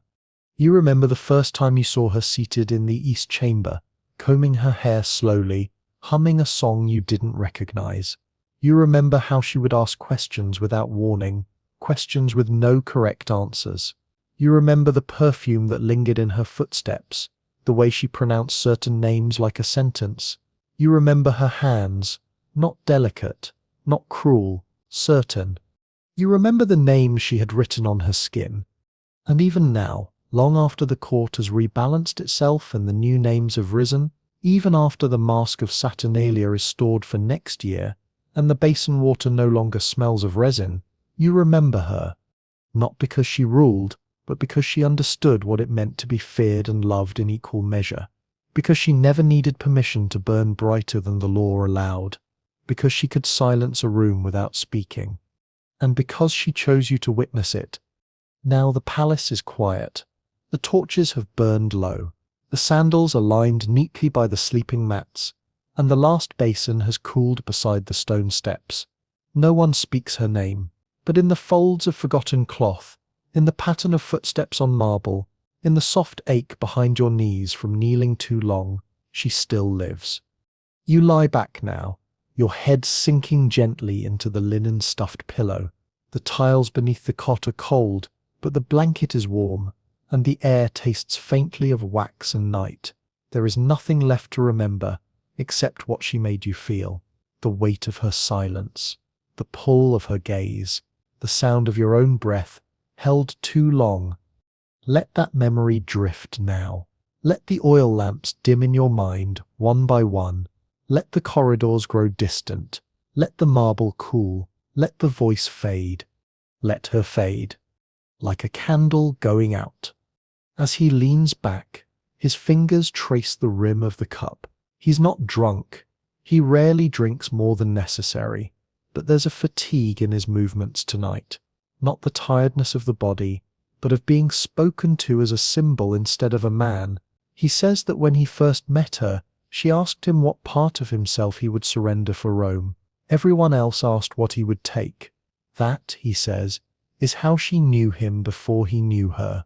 You remember the first time you saw her seated in the east chamber, combing her hair slowly, humming a song you didn't recognize. You remember how she would ask questions without warning, questions with no correct answers. You remember the perfume that lingered in her footsteps, the way she pronounced certain names like a sentence. You remember her hands, not delicate, not cruel, certain. You remember the names she had written on her skin. And even now, long after the court has rebalanced itself and the new names have risen, even after the mask of Saturnalia is stored for next year, and the basin water no longer smells of resin, you remember her. Not because she ruled, but because she understood what it meant to be feared and loved in equal measure. Because she never needed permission to burn brighter than the law allowed. Because she could silence a room without speaking. And because she chose you to witness it. Now the palace is quiet. The torches have burned low. The sandals are lined neatly by the sleeping mats, and the last basin has cooled beside the stone steps. No one speaks her name, but in the folds of forgotten cloth, in the pattern of footsteps on marble, in the soft ache behind your knees from kneeling too long, she still lives. You lie back now, your head sinking gently into the linen-stuffed pillow. The tiles beneath the cot are cold, but the blanket is warm, and the air tastes faintly of wax and night. There is nothing left to remember, except what she made you feel, the weight of her silence, the pull of her gaze, the sound of your own breath, held too long. Let that memory drift now. Let the oil lamps dim in your mind, one by one. Let the corridors grow distant. Let the marble cool. Let the voice fade. Let her fade, like a candle going out. As he leans back, his fingers trace the rim of the cup. He's not drunk. He rarely drinks more than necessary, but there's a fatigue in his movements tonight. Not the tiredness of the body, but of being spoken to as a symbol instead of a man. He says that when he first met her, she asked him what part of himself he would surrender for Rome. Everyone else asked what he would take. That, he says, is how she knew him before he knew her.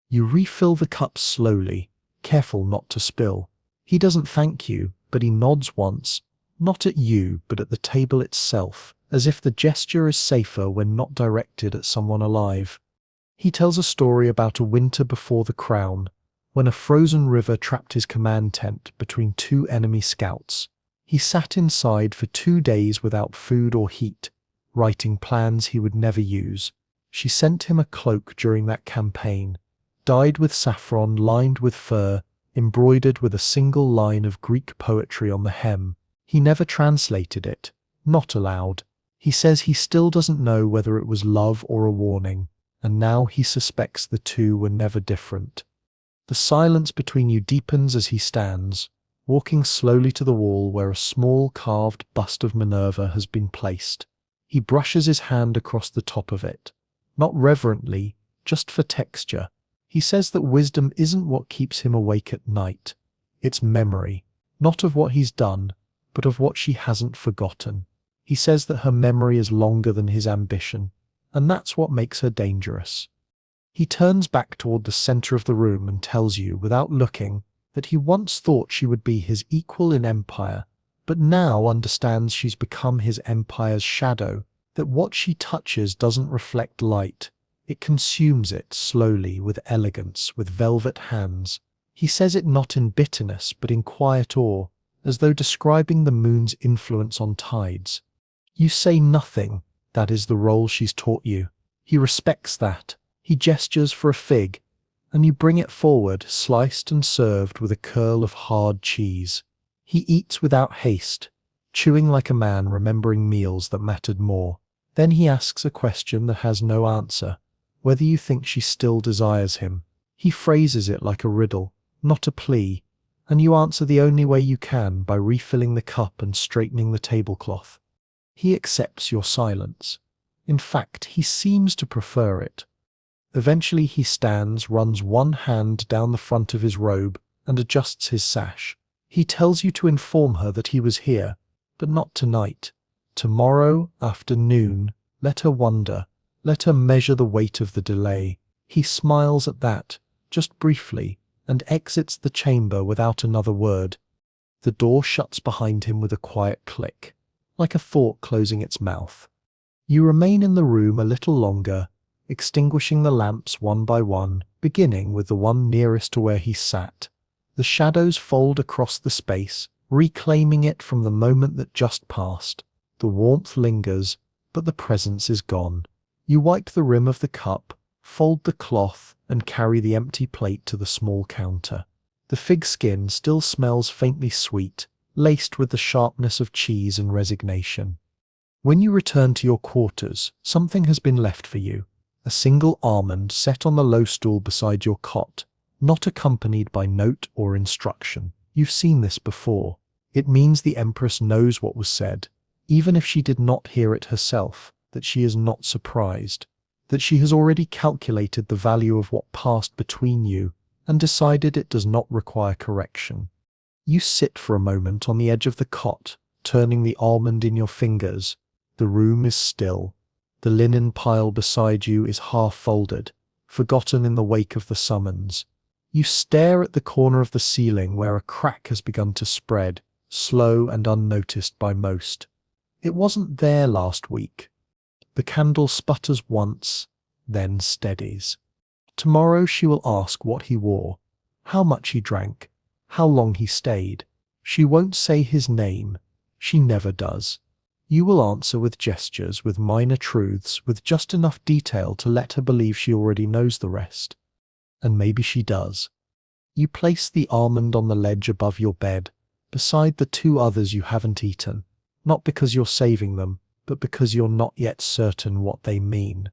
You refill the cup slowly, careful not to spill. He doesn't thank you, but he nods once, not at you, but at the table itself, as if the gesture is safer when not directed at someone alive. He tells a story about a winter before the crown, when a frozen river trapped his command tent between two enemy scouts. He sat inside for 2 days without food or heat, writing plans he would never use. She sent him a cloak during that campaign, dyed with saffron, lined with fur, embroidered with a single line of Greek poetry on the hem. He never translated it, not aloud. He says he still doesn't know whether it was love or a warning, and now he suspects the two were never different. The silence between you deepens as he stands, walking slowly to the wall where a small carved bust of Minerva has been placed. He brushes his hand across the top of it, not reverently, just for texture. He says that wisdom isn't what keeps him awake at night. It's memory, not of what he's done, but of what she hasn't forgotten. He says that her memory is longer than his ambition, and that's what makes her dangerous. He turns back toward the center of the room and tells you, without looking, that he once thought she would be his equal in empire, but now understands she's become his empire's shadow, that what she touches doesn't reflect light, It consumes it slowly, with elegance, with velvet hands. He says it not in bitterness, but in quiet awe, as though describing the moon's influence on tides. You say nothing. That is the role she's taught you. He respects that. He gestures for a fig, and you bring it forward, sliced and served with a curl of hard cheese. He eats without haste, chewing like a man remembering meals that mattered more. Then he asks a question that has no answer, whether you think she still desires him. He phrases it like a riddle, not a plea, and you answer the only way you can, by refilling the cup and straightening the tablecloth. He accepts your silence. In fact, he seems to prefer it. Eventually he stands, runs one hand down the front of his robe, and adjusts his sash. He tells you to inform her that he was here, but not tonight. Tomorrow afternoon. Let her wonder. Let her measure the weight of the delay. He smiles at that, just briefly, and exits the chamber without another word. The door shuts behind him with a quiet click, like a thought closing its mouth. You remain in the room a little longer, extinguishing the lamps one by one, beginning with the one nearest to where he sat. The shadows fold across the space, reclaiming it from the moment that just passed. The warmth lingers, but the presence is gone. You wipe the rim of the cup, fold the cloth, and carry the empty plate to the small counter. The fig skin still smells faintly sweet, laced with the sharpness of cheese and resignation. When you return to your quarters, something has been left for you. A single almond set on the low stool beside your cot, not accompanied by note or instruction. You've seen this before. It means the Empress knows what was said, even if she did not hear it herself, that she is not surprised, that she has already calculated the value of what passed between you and decided it does not require correction. You sit for a moment on the edge of the cot, turning the almond in your fingers. The room is still. The linen pile beside you is half folded, forgotten in the wake of the summons. You stare at the corner of the ceiling where a crack has begun to spread, slow and unnoticed by most. It wasn't there last week. The candle sputters once, then steadies. Tomorrow she will ask what he wore, how much he drank, how long he stayed. She won't say his name. She never does. You will answer with gestures, with minor truths, with just enough detail to let her believe she already knows the rest. And maybe she does. You place the almond on the ledge above your bed, beside the two others you haven't eaten, not because you're saving them, but because you're not yet certain what they mean.